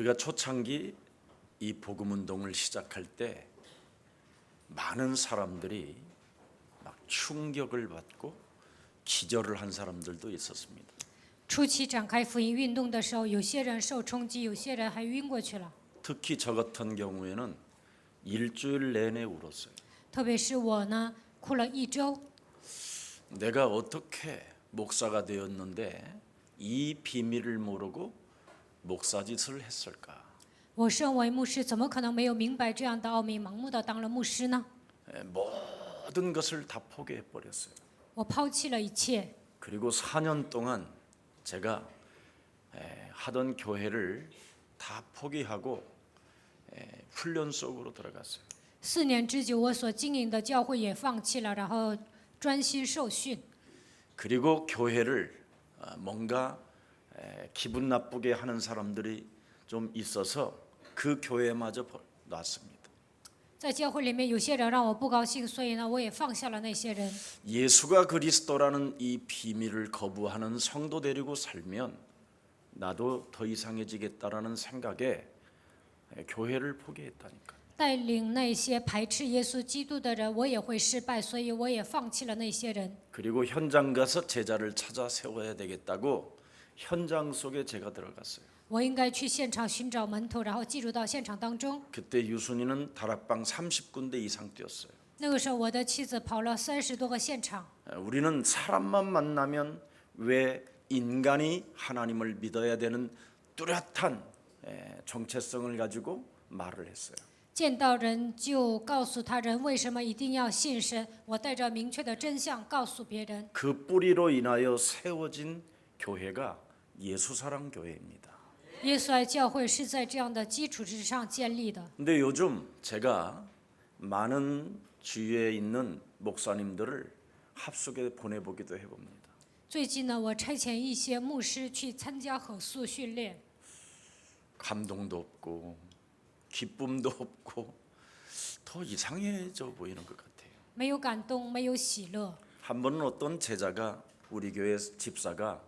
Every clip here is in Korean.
우리가 초창기 이 복음 운동을 시작할 때 많은 사람들이 막 충격을 받고 기절을 한 사람들도 있었습니다. 初期展开福音运动的时候，有些人受冲击，有些人还晕过去了。 특히 저 같은 경우에는 일주일 내내 울었어요. 特别是我呢，哭了1周。 내가 어떻게 목사가 되었는데 이 비밀을 모르고 목사짓을 했을까? 我身为牧师，怎么可能没有明白这样的奥秘，盲目的当了牧师呢？ 모든 것을 다 포기해 버렸어요. 我抛弃了一切。 그리고 4년 동안 제가 하던 교회를 다 포기하고 훈련 속으로 들어갔어요. 4年之久，我所经营的教会也放弃了，然后专心受训。 그리고 교회를 뭔가 기분 나쁘게 하는 사람들이 좀 있어서 그 교회마저 놨습니다. 在教会里面，有些人让我不高兴，所以呢，我也放下了那些人。 예수가 그리스도라는 이 비밀을 거부하는 성도 데리고 살면 나도 더 이상해지겠다라는 생각에 교회를 포기했다니까. 带领那些排斥耶稣基督的人，我也会失败，所以我也放弃了那些人。 그리고 현장 가서 제자를 찾아 세워야 되겠다고 현장 속에 제가 들어갔어요. 我应该去现场寻找门徒，然后进入到现场当中。 그때 유순이는 다락방 30군데 이상 뛰었어요. 那个时候，我的妻子跑了30多个现场。 우리는 사람만 만나면 왜 인간이 하나님을 믿어야 되는 뚜렷한 정체성을 가지고 말을 했어요. 见到人就告诉他人为什么一定要信神。我带着明确的真相告诉别人。 그 뿌리로 인하여 세워진 교회가 예수사랑 교회입니다. 耶稣爱教会是在这样的基础之上建立的。 근데 요즘 제가 많은 주위에 있는 목사님들을 합숙에 보내보기도 해봅니다. 最近呢，我差遣一些牧师去参加合宿训练， 감동도 없고 기쁨도 없고 더 이상해져 보이는 것 같아요. 没有感动，没有喜乐。 한 번은 어떤 제자가 우리 교회 집사가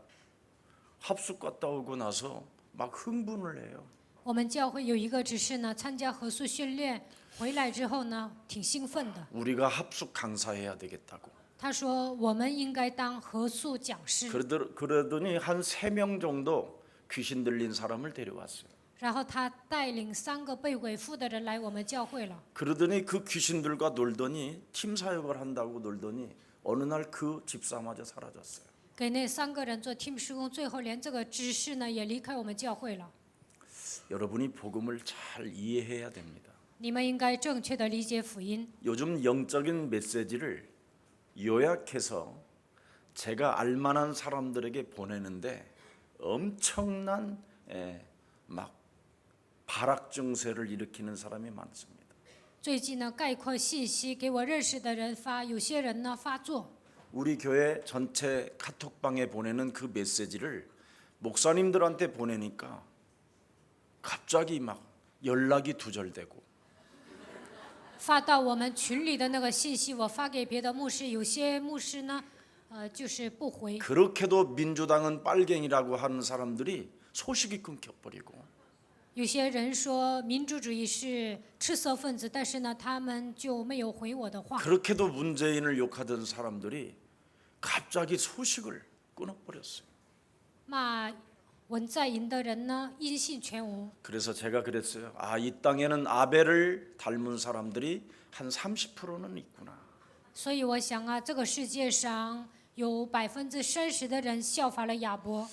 합숙 갔다 오고 나서 막 흥분을 해요. 我们教会有一个执事呢，参加合宿训练回来之后呢，挺兴奋的。 우리가 합숙 강사해야 되겠다고. 他说我们应该当合宿讲师。 그러더니 한 3명 정도 귀신 들린 사람을 데려왔어요. 然后他带领3个被鬼附的人来我们教会了。 그러더니 그 귀신들과 놀더니 팀 사역을 한다고 놀더니 어느 날 그 집사마저 사라졌어요. 给那3个人做 team 施工，最后连这个执事呢也离开我们教会了。 여러분이 복음을 잘 이해해야 됩니다. 你们应该正确的理解福音。 요즘 영적인 메시지를 요약해서 제가 알만한 사람들에게 보내는데 엄청난 막 발악 증세를 일으키는 사람이 많습니다. 最近呢，概括信息给我认识的人发，有些人呢发作。 우리 교회 전체 카톡방에 보내는 그 메시지를 목사님들한테 보내니까 갑자기 막 연락이 두절되고 发到我们群里的那个信息，我发给别的牧师，有些牧师呢，就是不回。 그렇게도 민주당은 빨갱이라고 하는 사람들이 소식이 끊겨버리고 有些人说民主主义是赤色分子，但是呢，他们就没有回我的话。 그렇게도 문재인을 욕하던 사람들이 갑자기 소식을 끊어버렸어요. 骂文在寅的人呢，音信全无。 그래서 제가 그랬어요. 이 땅에는 아벨을 닮은 사람들이 한 30%는 있구나. 所以我想啊，这个世界上有30%的人效法了亚伯。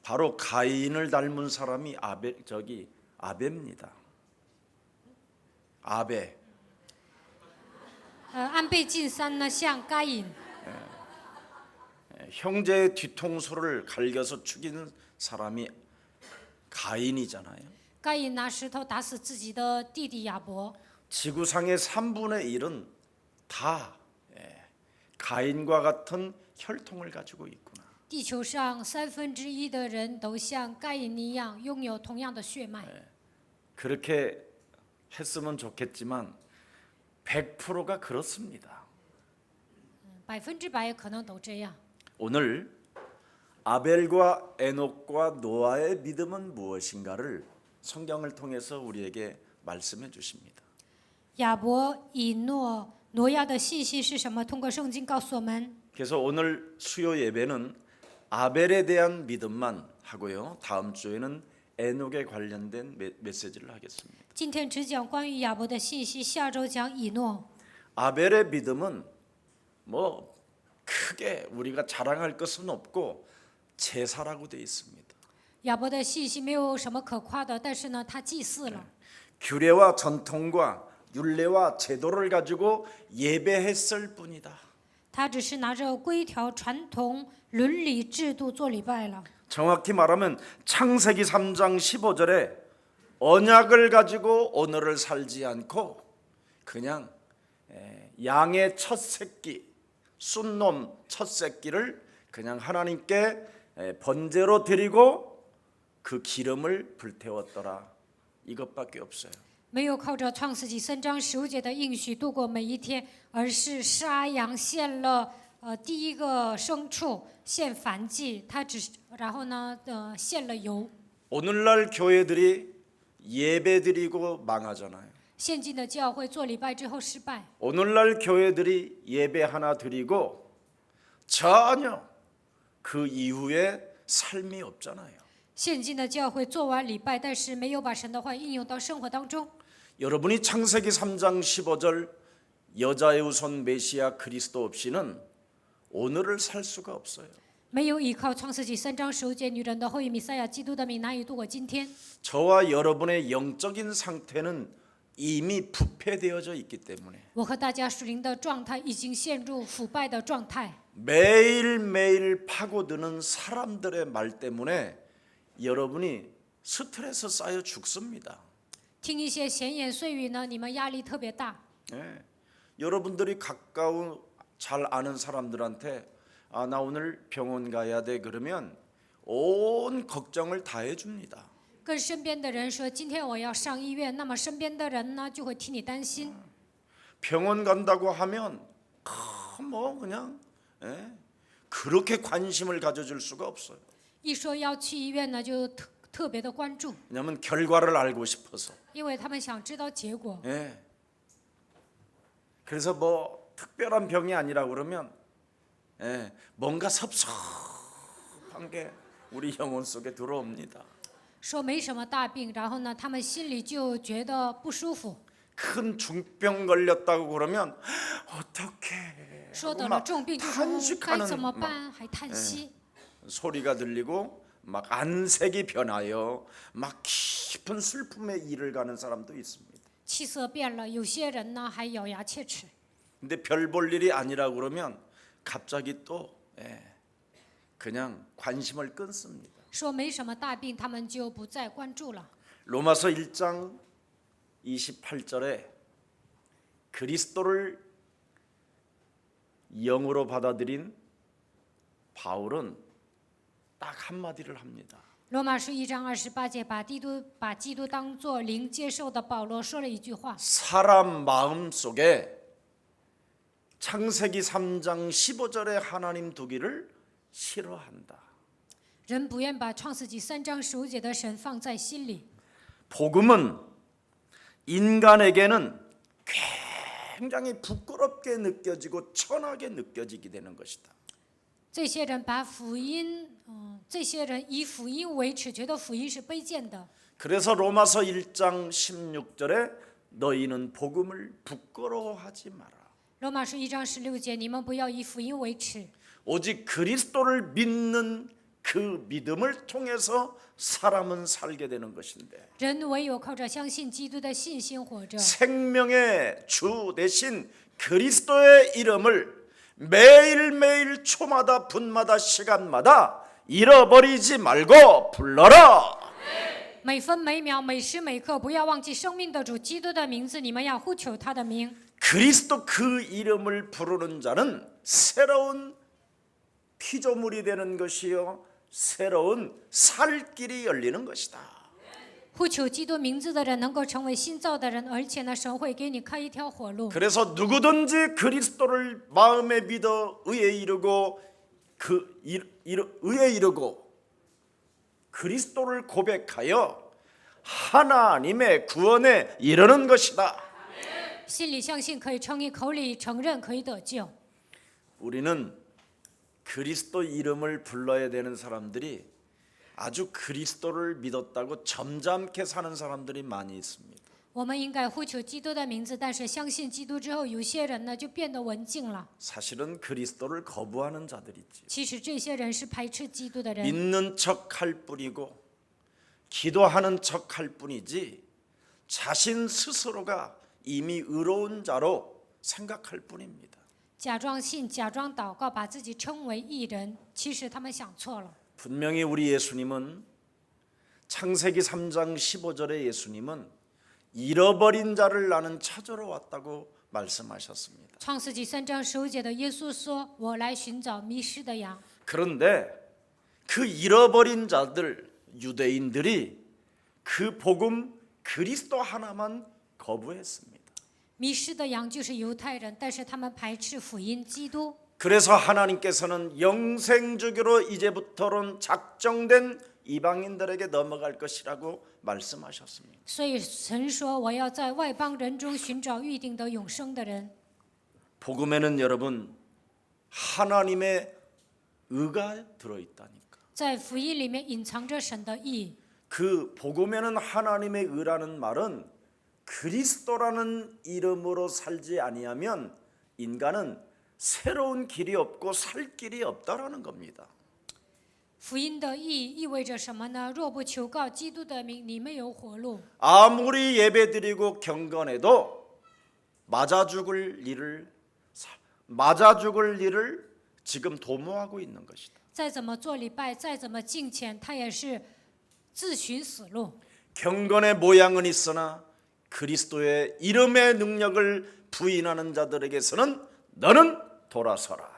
바로 가인을 닮은 사람이 아베입니다. 아베. 安倍晋三呢，像该隐。 형제의 뒤통수를 갈겨서 죽이는 사람이 가인이잖아요. 该隐拿石头打死自己的弟弟亚伯。 지구상의 3분의 1은 다 가인과 같은 혈통을 가지고 있구나. 地球上1/3的人都像该隐一样，拥有同样的血脉。 그렇게 했으면 좋겠지만 100%가 그렇습니다. 100%可能都这样。 오늘 아벨과 에녹과 노아의 믿음은 무엇인가를 성경을 통해서 우리에게 말씀해 주십니다. 亚伯以挪亚的信息是什么？通过圣经告诉我们。 그래서 오늘 수요 예배는 아벨에 대한 믿음만 하고요. 다음 주에는 에녹에 관련된 메시지를 하겠습니다. 今天只讲关于亚伯的信息，下周讲以诺。 아벨의 믿음은 뭐 크게 우리가 자랑할 것은 없고 제사라고 되어 있습니다. 亚伯的信息没有什么可夸的，但是呢，他祭祀了。 규례와 전통과 율례와 제도를 가지고 예배했을 뿐이다. 他只是拿着规条、传统、伦理、制度做礼拜了。 정확히 말하면 창세기 3장 15절에 언약을 가지고 오늘을 살지 않고 그냥 양의 첫 새끼, 순놈 첫 새끼를 그냥 하나님께 번제로 드리고 그 기름을 불태웠더라. 이것밖에 없어요. 没有靠着创世纪3章15节的应许度过每一天，而是杀羊献了第一个牲畜，献燔祭。他然后呢献了油。 오늘날 교회들이 예배드리고 망하잖아요. 现今的教会做礼拜之后失败， 오늘날 교회들이 예배 하나 드리고 전혀 그 이후에 삶이 없잖아요. 现今的教会做完礼拜，但是没有把神的话应用到生活当中。 여러분이 창세기 3장 15절 여자의 후손 메시아 그리스도 없이는 오늘을 살 수가 없어요. 没有依靠创世纪3章15节女人的后裔弥赛亚基督的名，难以度过今天。 저와 여러분의 영적인 상태는 이미 부패되어져 있기 때문에 我和大家属灵的状态已经陷入腐败的状态。 매일매일 파고드는 사람들의 말 때문에 여러분이 스트레스 쌓여 죽습니다. 听一些闲言碎语呢，你们压力特别大。 예. 여러분들이 가까운 잘 아는 사람들한테 아, 나 오늘 병원 가야 돼 그러면 온 걱정을 다 해줍니다. 跟身边的人说今天我要上医院，那么身边的人呢就会替你担心。 병원 간다고 하면 뭐 그냥 그렇게 관심을 가져줄 수가 없어요. 一说要去医院呢，就特别的关注， 왜냐하면 결과를 알고 싶어서. 因为他们想知道结果。 그래서 뭐 특별한 병이 아니라 그러면 뭔가 섭섭한 게 우리 영혼 속에 들어옵니다. 说没什么大病，然后呢，他们心里就觉得不舒服。 큰 중병 걸렸다고 그러면 어떻게 说得了重病就说该 탄식하는 怎么办，还叹息。 소리가 들리고 막 안색이 변하여 막 깊은 슬픔의 일을 가는 사람도 있습니다. 气色变了，有些人呢还咬牙切齿。 근데 별 볼 일이 아니라 그러면 갑자기 또 그냥 관심을 끊습니다. 说没什么大病，他们就不再关注了。 로마서 1장 28절에 그리스도를 영으로 받아들인 바울은 딱 한마디를 합니다. 罗马书1章28节，把基督当作灵接受的保罗说了一句话： 사람 마음속에 창세기 3장 15절에 하나님 두기를 싫어한다. 人不愿把创世纪3章15节的神放在心里。 복음은 인간에게는 굉장히 부끄럽게 느껴지고 천하게 느껴지게 되는 것이다. 这些人把福音，这些人以福音为耻，觉得福音是卑贱的。 그래서 로마서 1장 16절에 너희는 복음을 부끄러워하지 마라. 罗马书1章16节，你们不要以福音为耻， 오직 그리스도를 믿는 그 믿음을 통해서 사람은 살게 되는 것인데 人唯有靠着相信基督的信心活着。 생명의 주 대신 그리스도의 이름을 매일매일 초마다 분마다 시간마다 잃어버리지 말고 불러라. 每分每秒每时每刻不要忘记生命的主基督的名字，你们要呼求他的名。 그리스도 그 이름을 부르는 자는 새로운 피조물이 되는 것이요 새로운 살 길이 열리는 것이다. 呼求基督名字的人能够成为新造的人，而且呢，神会给你开一条活路。 그래서 누구든지 그리스도를 마음에 믿어 의에 이르고 의에 이르고 그리스도를 고백하여 하나님의 구원에 이르는 것이다. 心里相信可以称义，口里承认可以得救。 우리는 그리스도 이름을 불러야 되는 사람들이 아주 그리스도를 믿었다고 점잖게 사는 사람들이 많이 있습니다. 我们应该呼求基督的名字，但是相信基督之后，有些人呢就变得文静了。 사실은 그리스도를 거부하는 자들이지. 其实这些人是排斥基督的人， 믿는 척할 뿐이고 기도하는 척할 뿐이지 자신 스스로가 이미 의로운 자로 생각할 뿐입니다. 假装信、假装祷告，把自己称为义人，其实他们想错了。 분명히 우리 예수님은 창세기 3장 15절에 예수님은 잃어버린 자를 나는 찾으러 왔다고 말씀하셨습니다. 创世纪3章15节的耶稣说：“我来寻找迷失的羊。” 그런데 그 잃어버린 자들 유대인들이 그 복음 그리스도 하나만 거부했습니다. 迷失的羊就是犹太人，但是他们排斥福音基督。 그래서 하나님께서는 영생주기로 이제부터는 작정된 이방인들에게 넘어갈 것이라고 말씀하셨습니다. 所以神说：“我要在外邦人中寻找预定的永生的人。” 복음에는 여러분 하나님의 의가 들어있다니까. 在福音里面隐藏着神的义。 그 복음에는 하나님의 의라는 말은 그리스도라는 이름으로 살지 아니하면 인간은 새로운 길이 없고 살 길이 없다라는 겁니다. 福音的义意味着什么呢？若不求告基督的名，你没有活路。 아무리 예배드리고 경건해도 맞아 죽을 일을 지금 도모하고 있는 것이다. 再怎么做礼拜，再怎么敬虔，他也是自寻死路。 경건의 모양은 있으나 그리스도의 이름의 능력을 부인하는 자들에게서는 너는 돌아서라.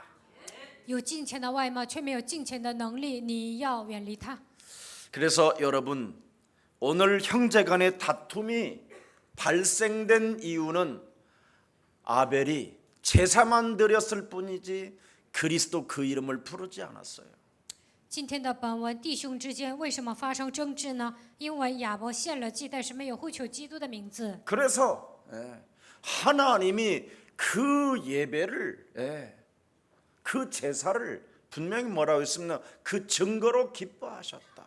有敬虔的外貌，却没有敬虔的能力，你要远离他。 그래서 여러분 오늘 형제간의 다툼이 발생된 이유는 아벨이 제사만 드렸을 뿐이지 그리스도 그 이름을 부르지 않았어요. 今天的本文，弟兄之间为什么发生争执呢？因为亚伯献了祭，但是没有呼求基督的名字。 그래서 하나님이 그 예배를 그 제사를 분명히 뭐라고 했습니까? 그 증거로 기뻐하셨다.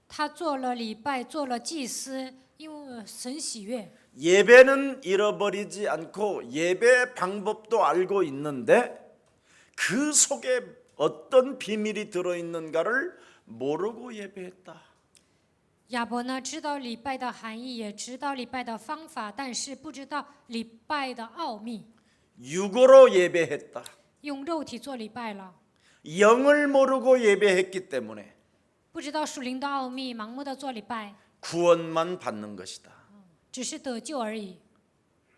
他做了礼拜，做了祭司，因为神喜悦。 예배는 잃어버리지 않고 예배 방법도 알고 있는데 그 속에 어떤 비밀이 들어있는가를 모르고 예배했다. 亚伯呢，知道礼拜的含义，也知道礼拜的方法，但是不知道礼拜的奥秘， 육으로 예배했다. 用肉体做礼拜了， 영을 모르고 예배했기 때문에 不知道属灵的奥秘，盲目的做礼拜， 구원만 받는 것이다. 只是得救而已。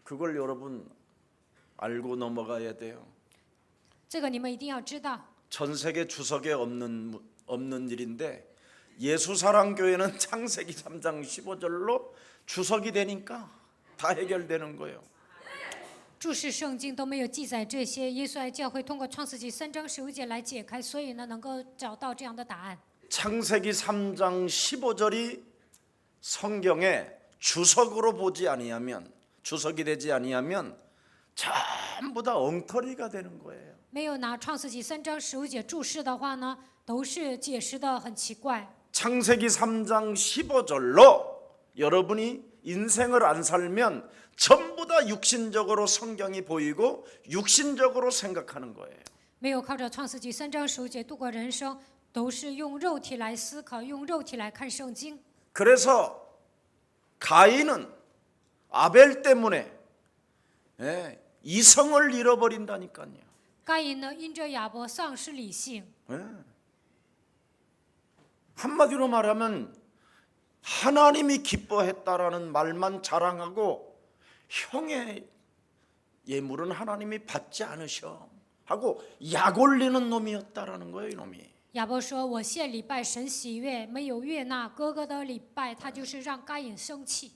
그걸 여러분 알고 넘어가야 돼요. 这个你们一定要知道。 전 세계 주석에 없는 일인데 예수사랑교회는 창세기 3장 15절로 주석이 되니까 다 해결되는 거예요. 注释圣经都没有记载这些，耶稣爱教会通过创世纪3章15节来解开，所以呢，能够找到这样的答案。 창세기 3장 15절이 성경에 주석으로 보지 아니하면 주석이 되지 아니하면 전부 다 엉터리가 되는 거예요. 没有拿创世纪3章15节注释的话呢，都是解释的很奇怪。 창세기 3장 15절로 여러분이 인생을 안 살면 전부 다 육신적으로 성경이 보이고 육신적으로 생각하는 거예요. 没有靠着创世纪3章15节度过人生，都是用肉体来思考，用肉体来看圣经。 그래서 가인은 아벨 때문에 이성을 잃어버린다니까요. 该隐呢，因着亚伯丧失理性， 한마디로 말하면 하나님이 기뻐했다라는 말만 자랑하고 형의 예물은 하나님이 받지 않으셔 하고 약 올리는 놈이었다라는 거예요, 이놈이. 亚伯说：“我献礼拜，神喜悦，没有悦纳哥哥的礼拜，他就是让该隐生气。”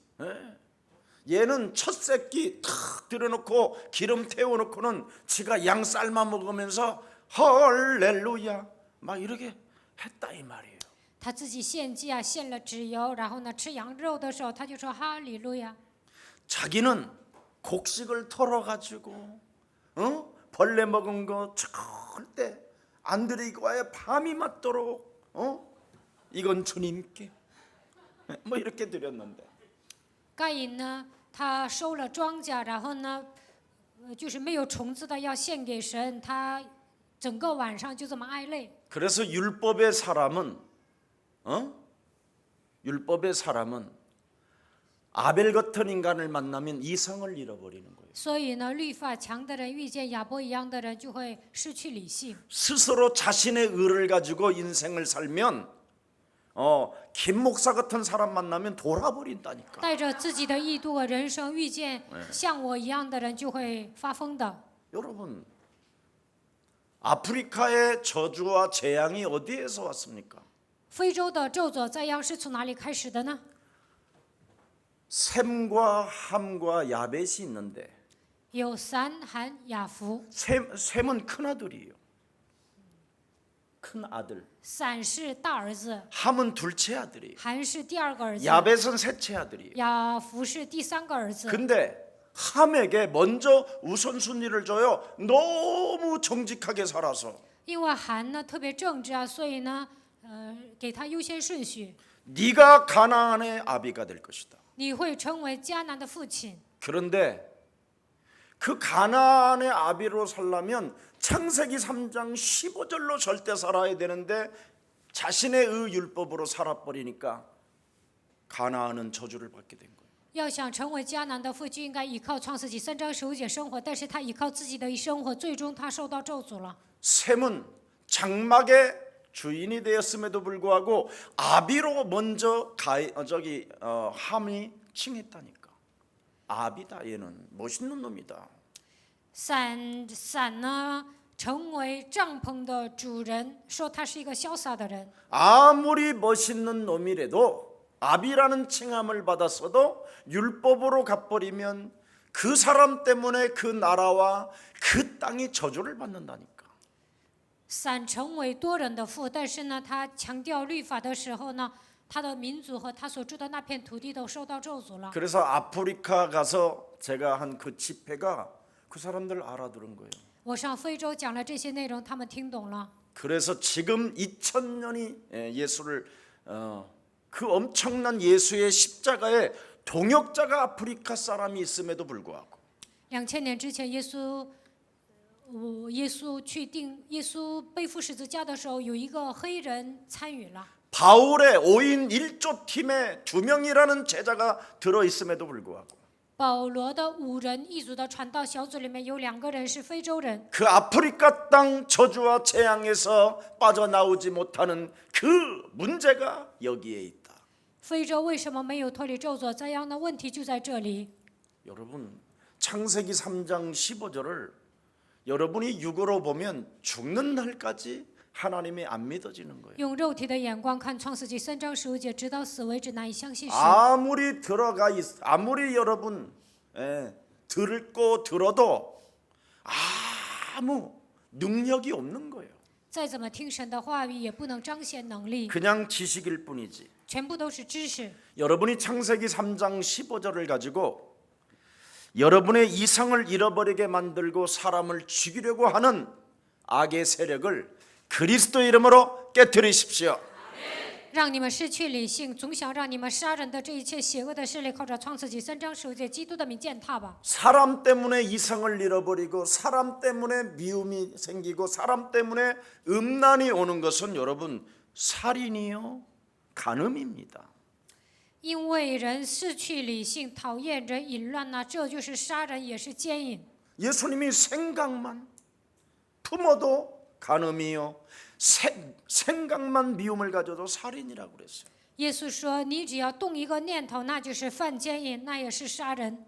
얘는 첫 새끼 탁 들여놓고 기름 태워놓고는 지가 양 삶아 먹으면서 할렐루야 막 이렇게 했다 이 말이에요. 他自己献祭啊，献了脂油，然后呢吃羊肉的时候，他就说哈利路亚。 자기는 곡식을 털어가지고 벌레 먹은 거 절대 안 드리고 아예 밤이 맞도록 이건 주님께 뭐 이렇게 드렸는데 该隐呢，他收了庄稼，然后呢，就是没有虫子的要献给神，他整个晚上就这么哀泪。 그래서 율법의 사람은 아벨 같은 인간을 만나면 이성을 잃어버리는 거예요. 所以呢，律法强的人遇见亚伯一样的人，就会失去理性。 스스로 자신의 의를 가지고 인생을 살면 김 목사 같은 사람 만나면 돌아버린다니까. 带着自己的意度和人生，遇见像我一样的人，就会发疯的。 여러분, 아프리카의 저주와 재앙이 어디에서 왔습니까? 非洲的咒诅灾殃是从哪里开始的呢？ 셈과 함과 야벳이 있는데 有三含雅弗， 셈은 큰 아들이에요. 큰 아들. 散是大儿子， 함은 둘째 아들이에요. 含是第二个儿子， 야벳은 셋째 아들이에요. 雅弗是第三个儿子。 근데 함에게 먼저 우선순위를 줘요. 너무 정직하게 살아서. 因为含呢特别正直啊，所以呢，给他优先顺序。 네가 가나안의 아비가 될 것이다. 你会成为迦南的父亲。 그런데 그 가나안의 아비로 살려면 창세기 3장 15절로 절대 살아야 되는데 자신의 율법으로 살아버리니까 가나안은 저주를 받게 된 거예요. 要想成为迦南的父，就应该依靠创世纪3章15节生活，但是他依靠自己的一生活，最终他受到咒诅了。 셈은 장막의 주인이 되었음에도 불구하고 아비로 먼저 함이 칭했다니까. 아비다 얘는 멋있는 놈이다. 散呢成为帐篷的主人，说他是一个潇洒的人。 아무리 멋있는 놈이라도 아비라는 칭함을 받았어도 율법으로 갚버리면 그 사람 때문에 그 나라와 그 땅이 저주를 받는다니까. 散成为多人的父，但是呢，他强调律法的时候呢，他的民族和他所住的那片土地都受到咒诅了。 그래서 아프리카 가서 제가 한 그 집회가 그 사람들 알아들은 거예요. 我上非洲讲了这些内容，他们听懂了。 그래서 지금 2000년이 예수를 그 엄청난 예수의 십자가에 동역자가 아프리카 사람이 있음에도 불구하고 2000年之前，耶稣背负十字架的时候，有一个黑人参与了。 바울의 5인 1조 팀에 2명이라는 제자가 들어 있음에도 불구하고 保罗的5人一组的传道小组里面有2个人是非洲人。 그 아프리카 땅 저주와 재앙에서 빠져나오지 못하는 그 문제가 여기에 있다. 非洲为什么没有脱离咒诅灾殃的问题就在这里。 여러분 창세기 3장 15절을 여러분이 육으로 보면 죽는 날까지 하나님이 안 믿어지는 거예요. 用肉体的眼光看创世纪3章15节，直到死为止，难以相信神。 아무리 여러분 듣고 들어도 아무 능력이 없는 거예요. 再怎么听神的话语，也不能彰显能力， 그냥 지식일 뿐이지. 全部都是知识。 여러분이 창세기 3장 15절을 가지고 여러분의 이성을 잃어버리게 만들고 사람을 죽이려고 하는 악의 세력을 그리스도 이름으로 깨뜨리십시오. 让你们失去理性，总想让你们杀人的这一切邪恶的势力，靠着创世纪3章15节基督的名践踏吧。 사람 때문에 이성을 잃어버리고 사람 때문에 미움이 생기고 사람 때문에 음란이 오는 것은 여러분 살인이요 간음입니다. 因为人失去理性，讨厌人淫乱呐，这就是杀人，也是奸淫。 예수님이 생각만 품어도 간음이요 생각만 미움을 가져도 살인이라고 그랬어요. 耶稣说：“你只要动一个念头，那就是犯奸淫，那也是杀人。”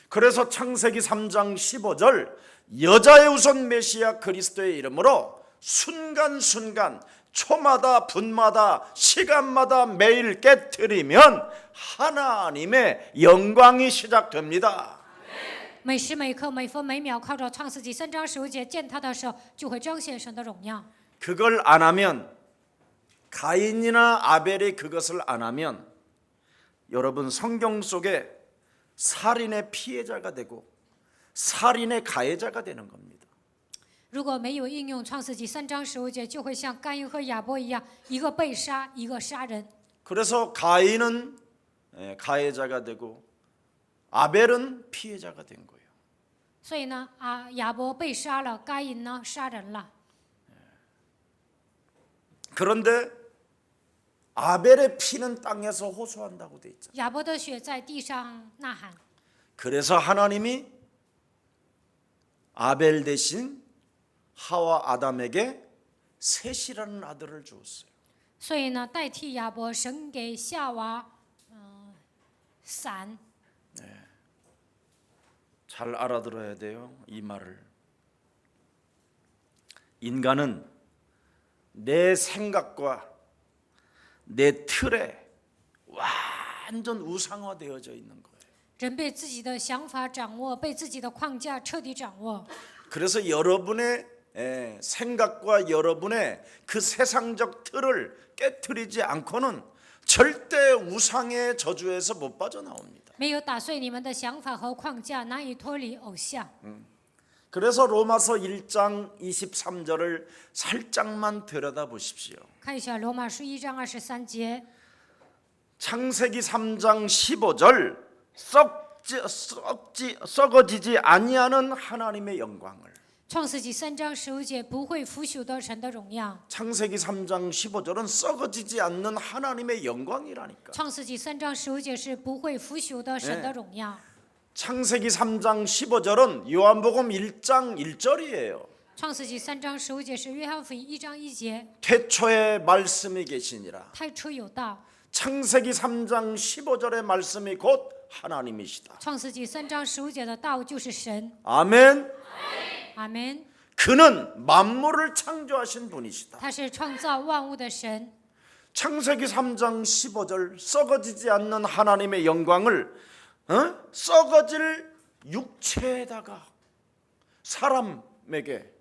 그래서 창세기 3장 15절 여자의 우선 메시아 그리스도의 이름으로 순간순간 초마다 분마다 시간마다 매일 깨트리면 하나님의 영광이 시작됩니다. 每时每刻、每分每秒，靠着创世纪3章15节践踏的时候，就会彰显神的荣耀。 그걸 안 하면 가인이나 아벨이 그것을 안 하면 여러분 성경 속에 살인의 피해자가 되고 살인의 가해자가 되는 겁니다. 如果没有应用创世纪3章15节，就会像该隐和亚伯一样，一个被杀，一个杀人。 그래서 가인은 가해자가 되고 아벨은 피해자가 된 거예요. 所以呢，亚伯被杀了，该隐呢杀人了。 그런데 아벨의 피는 땅에서 호소한다고 돼 있죠. 亚伯的血在地上呐喊， 그래서 하나님이 아벨 대신 하와 아담에게 셋이라는 아들을 주었어요. 所以呢，代替亚伯，神给夏娃，闪。 잘 알아들어야 돼요. 이 말을. 인간은 내 생각과 내 틀에 완전 우상화되어져 있는 거예요. 人被自己的想法掌握，被自己的框架彻底掌握。 그래서 여러분의 생각과 여러분의 그 세상적 틀을 깨트리지 않고는 절대 우상의 저주에서 못 빠져나옵니다. 没有打碎你们的想法和框架，难以脱离偶像。 그래서 로마서 1장 23절을 살짝만 들여다보십시오. 看一下罗马书1章23节， 창세기 3장 15절 썩어지지 아니하는 하나님의 영광을. 创世纪3章15节，不会腐朽的神的荣耀。 창세기 3장 15절은 썩어지지 않는 하나님의 영광이라니까. 创世纪3章15节是不会腐朽的神的荣耀。 창세기 3장 15절은 요한복음 1장 1절이에요. 创世纪3章15节是约翰福音1章1节， 태초에 말씀이 계시니라. 太初有道。 창세기 3장 15절의 말씀이 곧 하나님이시다. 创世纪3章15节的道就是神。 아멘. 阿门。 그는 만물을 창조하신 분이시다. 他是创造万物的神。 창세기 3장 15절 썩어지지 않는 하나님의 영광을 썩어질 육체에다가 사람에게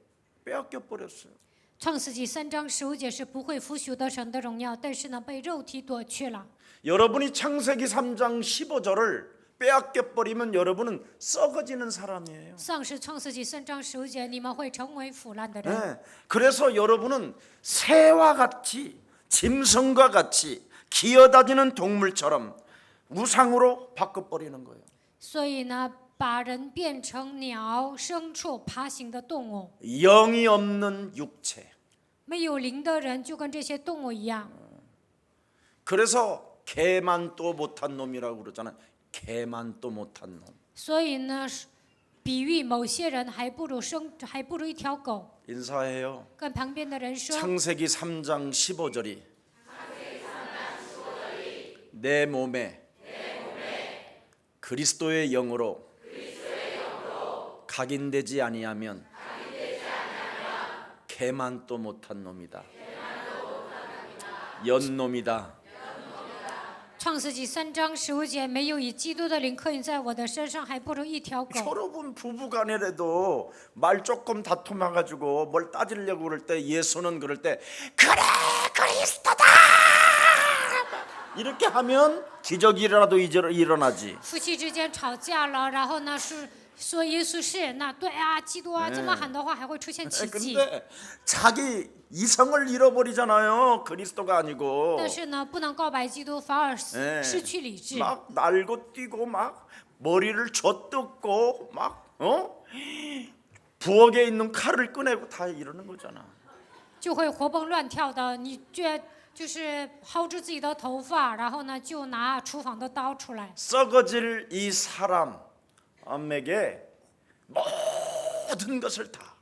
빼앗겨 버렸어요. 创世纪3章15节是不会腐朽的神的荣耀，但是呢，被肉体夺去了。 여러분이 창세기 3장 15절을 빼앗겨 버리면 여러분은 썩어지는 사람이에요. 丧失创世纪3章15节，你们会成为腐烂的人。 네. 그래서 여러분은 새와 같이 짐승과 같이 기어다니는 동물처럼 우상으로 바꿔버리는 거예요. 所以呢，把人变成鸟、牲畜、爬行的动物。 영이 없는 육체. 没有灵的人就跟这些动物一样。 그래서 개만 또 못한 놈이라고 그러잖아요. 개만 또 못한 놈. 所以呢，比喻某些人还不如一条狗。 인사해요. 跟旁边的人说， 창세기 3장 15절이 내 몸에 그리스도의 영으로 각인되지 아니하면 개만 또 못한 놈이다. 연놈이다. 创世纪3章15节，没有以基督的灵刻印在我的身上，还不如一条狗。 여러분 부부간에라도 말 조금 다툼해가지고 뭘 따지려고 그럴 때 예수는 그럴 때 그래 그리스도다 이렇게 하면 기적이라도 일어나지. 夫妻之间吵架了，然后呢是说耶稣是，那对啊，基督啊，这么喊的话还会出现奇迹。 근데 자기 이성을 잃어버리잖아요. 그리스도가 아니고. 但是呢，不能告白基督，反而失去理智。 막 날고 뛰고 막 머리를 젖뜯고 막 부엌에 있는 칼을 꺼내고 다 이러는 거잖아. 就会活蹦乱跳的，你就是薅住自己的头发，然后呢就拿厨房的刀出来。 썩어질 이 사람에게 모든 것을 다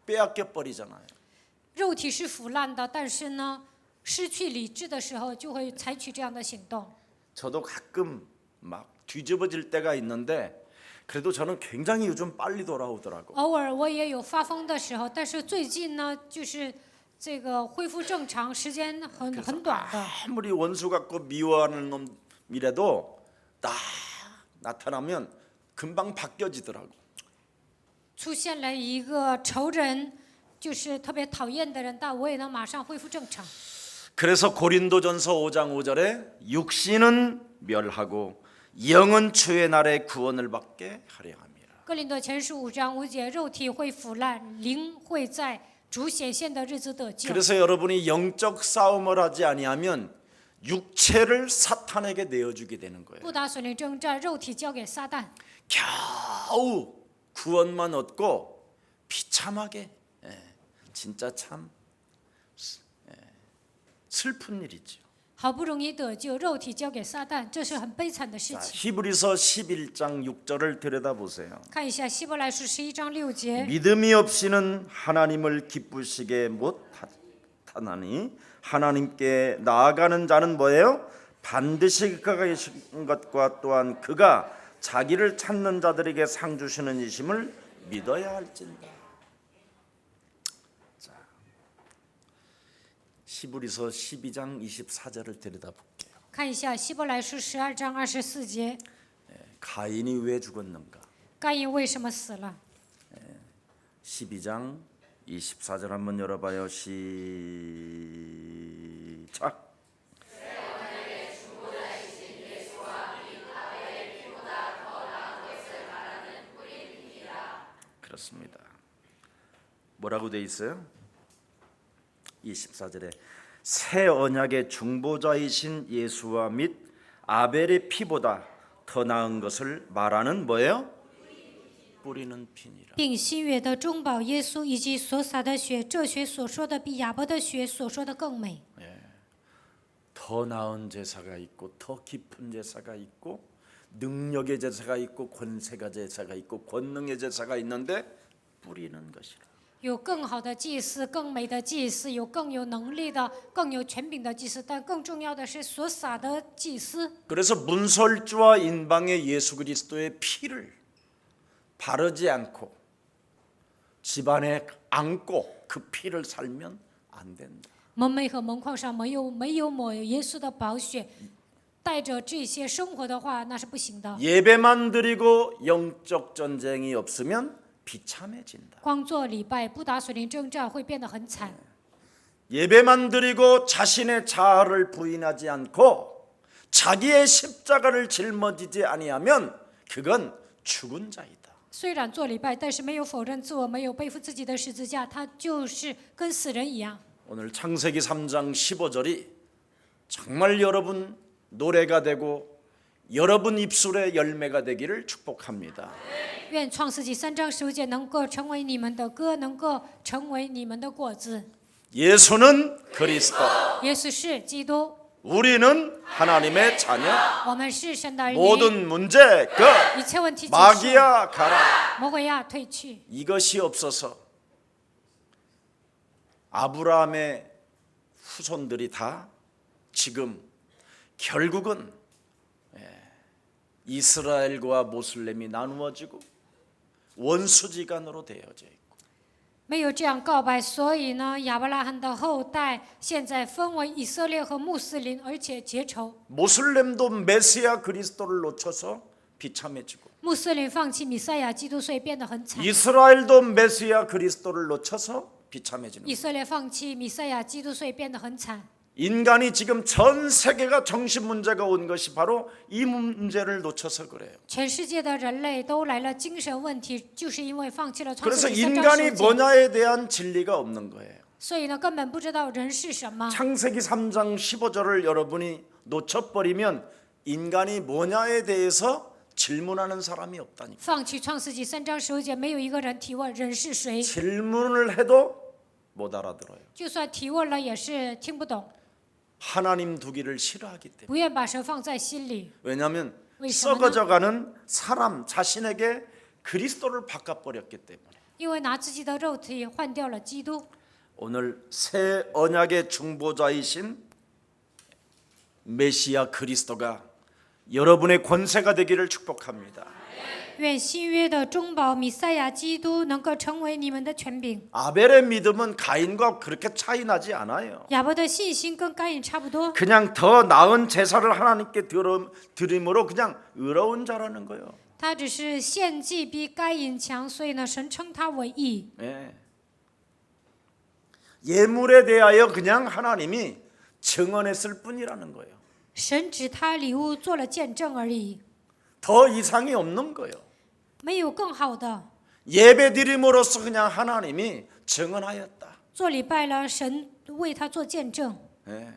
빼앗겨 버리잖아요. 肉体是腐烂的，但是呢，失去理智的时候，就会采取这样的行动。 저도 가끔 막 뒤집어질 때가 있는데 그래도 저는 굉장히 요즘 빨리 돌아오더라고. 偶尔我也有发疯的时候，但是最近呢，就是这个恢复正常时间很短的。 아무리 원수 같고 미워하는 놈이라도 딱 나타나면 금방 바뀌어지더라고. 出现了一个仇人，就是特别讨厌的人，但我也能马上恢复正常。 그래서 고린도전서 5장 5절에 육신은 멸하고 영은 주의 날에 구원을 받게 하려 함이라. 哥林多前书5章5节，肉体会腐烂，灵会在主显现的日子得救。 그래서 여러분이 영적 싸움을 하지 아니하면 육체를 사탄에게 내어주게 되는 거예요. 不打属灵征战，肉体交给撒旦， 겨우 구원만 얻고 비참하게 진짜 참 슬픈 일이죠. 好不容易得救，肉体交给撒旦，这是很悲惨的事 자, 情。 히브리서 11장 6절을 들여다보세요. 看一下希伯来书11章6节， 믿음이 없이는 하나님을 기쁘시게 못하나니 하나님께 나아가는 자는 뭐예요? 반드시 그가 계신 것과 또한 그가 자기를 찾는 자들에게 상 주시는 이심을 믿어야 할진다. 자, 히브리서 12장 24절을 들여다볼게요. 看一下希伯来书12章24节， 가인이 왜 죽었는가? 该隐为什么死了？ 12장 24절 한번 열어봐요. 시작. 그렇습니다. 뭐라고 돼 있어요? 24절에 새 언약의 중보자이신 예수와 및 아벨의 피보다 더 나은 것을 말하는 뭐예요? 뿌리는 피니라. 并新约的中保耶稣以及所洒的血，这血所说的比亚伯的血所说的更美。 더 나은 제사가 있고 더 깊은 제사가 있고 능력의 제사가 있고 권세가 제사가 있고 권능의 제사가 있는데 뿌리는 것이라. 有更好的祭司，更美的祭司，有更有能力的、更有权柄的祭司，但更重要的是所洒的祭司。 그래서 문설주와 인방의 예수 그리스도의 피를 바르지 않고 집안에 안고 그 피를 살면 안 된다. 门楣和门框上没有抹耶稣的宝血，带着这些生活的话，那是不行的。 예배만 드리고 영적 전쟁이 없으면 비참해진다. 光做礼拜不打属灵征战会变得很惨。 예배만 드리고 자신의 자아를 부인하지 않고 자기의 십자가를 짊어지지 아니하면 그건 죽은 자이다. 虽然做礼拜，但是没有否认自我，没有背负自己的十字架，他就是跟死人一样。 오늘 창세기 3장 15절이 정말 여러분 노래가 되고 여러분 입술의 열매가 되기를 축복합니다. 愿创世纪3章15节能够成为你们的歌，能够成为你们的果子。 예수는 그리스도, 耶稣是基督， 우리는 하나님의 자녀. 我们是神的儿女， 모든 문제 끝. 一切问题结束， 마귀야 가라. 魔鬼呀退去。 이것이 없어서 아브라함의 후손들이 다 지금 결국은 이스라엘과 모슬렘이 나누어지고 원수지간으로 되어져 있고 没有这样告白，所以呢，亚伯拉罕的后代现在分为以色列和穆斯林，而且结仇。 모슬렘도 메시아 그리스도를 놓쳐서 비참해지고 穆斯林放弃弥赛亚基督，所以变得很惨。 이스라엘도 메시아 그리스도를 놓쳐서 비참해지는 以色列放弃弥赛亚基督，所以变得很惨。 인간이 지금 전 세계가 정신 문제가 온 것이 바로 이 문제를 놓쳐서 그래요. 全世界的人类都来了精神问题，就是因为放弃了创 그래서 世纪3章 인간이 10节， 뭐냐에 대한 진리가 없는 거예요. 所以呢，根本不知道人是什么。 창세기 3장 15절을 여러분이 놓쳐버리면 인간이 뭐냐에 대해서 질문하는 사람이 없다니까. 放弃创世纪3章15节，没有一个人提问人是谁， 질문을 해도 못 알아들어요. 就算提问了也是听不懂， 하나님 두기를 싫어하기 때문에. 不愿把神放在心里。 왜냐하면 为什么呢？ 썩어져가는 사람 자신에게 그리스도를 바꿔버렸기 때문에. 因为拿自己的肉体换掉了基督。 오늘 새 언약의 중보자이신 메시아 그리스도가 여러분의 권세가 되기를 축복합니다. 愿新约的中保弥赛亚基督能够成为你们的权柄。 아벨의 믿음은 가인과 그렇게 차이 나지 않아요. 亚伯的信心跟该隐差不多， 그냥 더 나은 제사를 하나님께 드림으로 그냥 의로운 자라는 거예요. 他只是献祭比该隐强，所以呢，神称他为义。 예. 예물에 대하여 그냥 하나님이 증언했을 뿐이라는 거예요. 神指他礼物做了见证而已， 더 이상이 없는 거예요. 没有更好的。 예배드림으로써 그냥 하나님이 증언하였다. 做礼拜了，神为他做见证。 예.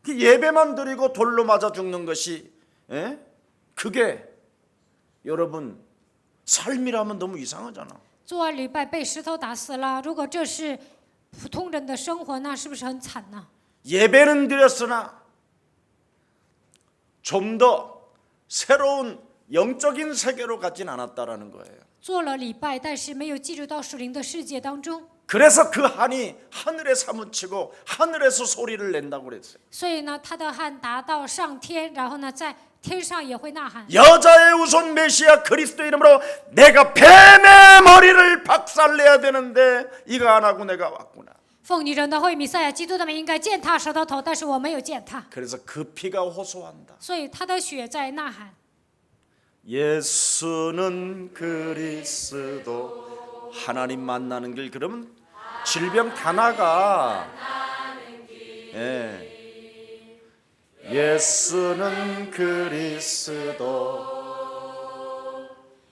그 예배만 드리고 돌로 맞아 죽는 것이 예? 그게 여러분 삶이라면 너무 이상하잖아. 做礼拜被石头打死了，如果这是普通人的生活，那是不是很惨呢？ 예배는 드렸으나 좀 더 새로운 영적인 세계로 가진 않았다라는 거예요. 做了礼拜，但是没有进入到属灵的世界当中， 그래서 그 한이 하늘에 사무치고 하늘에서 소리를 낸다고 그랬어요. 所以呢，他的汗达到上天，然后呢，在天上也会呐喊。 여자의 우선 메시아 그리스도 이름으로 내가 뱀의 머리를 박살내야 되는데 이거 안 하고 내가 왔구나. 奉女人的会弥赛亚基督的名应该践踏舌头头，但是我没有践踏， 그래서 그 피가 호소한다. 所以他的血在呐喊。 예수는 그리스도 하나님 만나는 길. 그러면 질병 다 나가. 예. 예수는 그리스도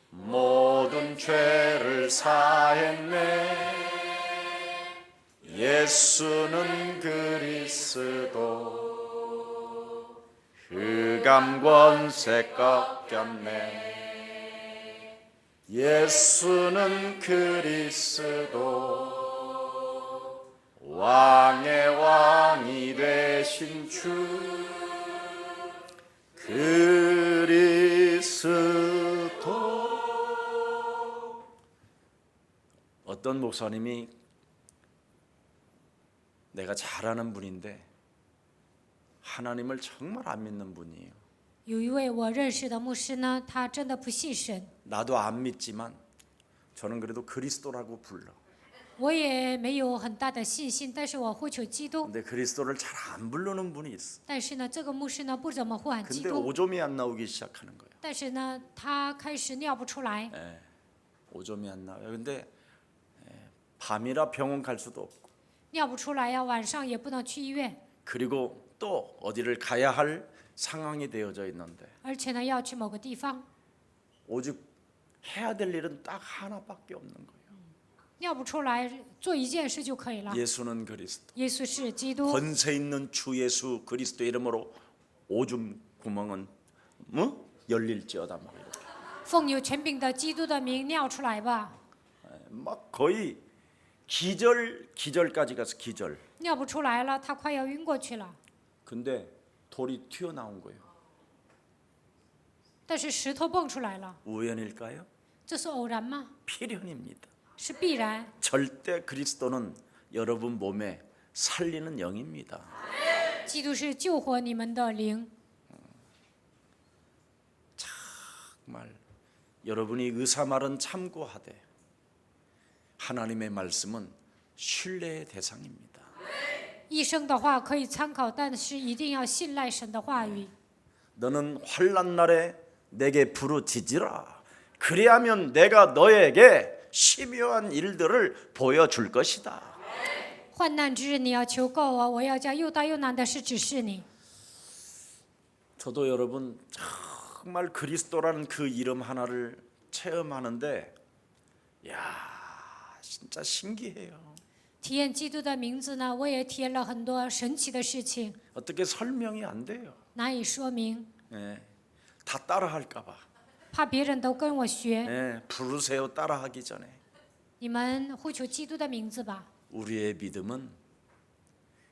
모든 죄를 사했네. 예수는 그리스도 흑암 권세 꺾였네. 예수는 그리스도 왕의 왕이 되신 주 그리스도. 어떤 목사님이 내가 잘 아는 분인데 하나님을 정말 안 믿는 분이에요. 有一位我认识的牧师呢，他真的不信神， 나도 안 믿지만 저는 그래도 그리스도라고 불러. 我也没有很大的信心，但是我呼求基督。 근데 그리스도를 잘 안 부르는 분이 있어. 但是呢，这个牧师呢不怎么呼喊基 근데 督， 오점이 안 나오기 시작하는 거예요. 但是呢，他开始尿不出来， 예, 오점이 안 나와요. 근데 밤이라 병원 갈 수도 없고 尿不出来呀，晚上也不能去医院， 그리고 또 어디를 가야 할 상황이 되어져 있는데 而且呢要去某个地方， 오직 해야 될 일은 딱 하나밖에 없는 거예요. 尿不出来，做一件事就可以了。 예수는 그리스도. 耶稣是基督， 권세 있는 주 예수 그리스도 이름으로 오줌 구멍은 열릴지어다. 막 이렇게. 奉有权柄的基督的名尿出来吧。 막 거의 기절까지 가서 기절. 尿不出来了，他快要晕过去了。 근데 돌이 튀어나온 거예요. 但是石头蹦出来了， 우연일까요? 这是偶然吗？ 필연입니다. 是必然。 절대 그리스도는 여러분 몸에 살리는 영입니다. 基督是救活你们的灵。 정말 여러분이 의사 말은 참고하되 하나님의 말씀은 신뢰의 대상입니다. 医生的话可以参考，但是一定要信赖神的话语。 너는 환난 날에 내게 부르짖으라. 그리하면 내가 너에게 심오한 일들을 보여줄 것이다. 患难之日你要求告我，我要将又大又难的事指示你。 저도 여러분 정말 그리스도라는 그 이름 하나를 체험하는데 야 진짜 신기해요. 体验基督的名字呢，我也体验了很多神奇的事情， 어떻게 설명이 안 돼요. 难以说明， 예, 다 따라할까 봐. 怕别人都跟我学。 예, 부르세요 따라하기 전에. 你们呼求基督的名字吧。 우리의 믿음은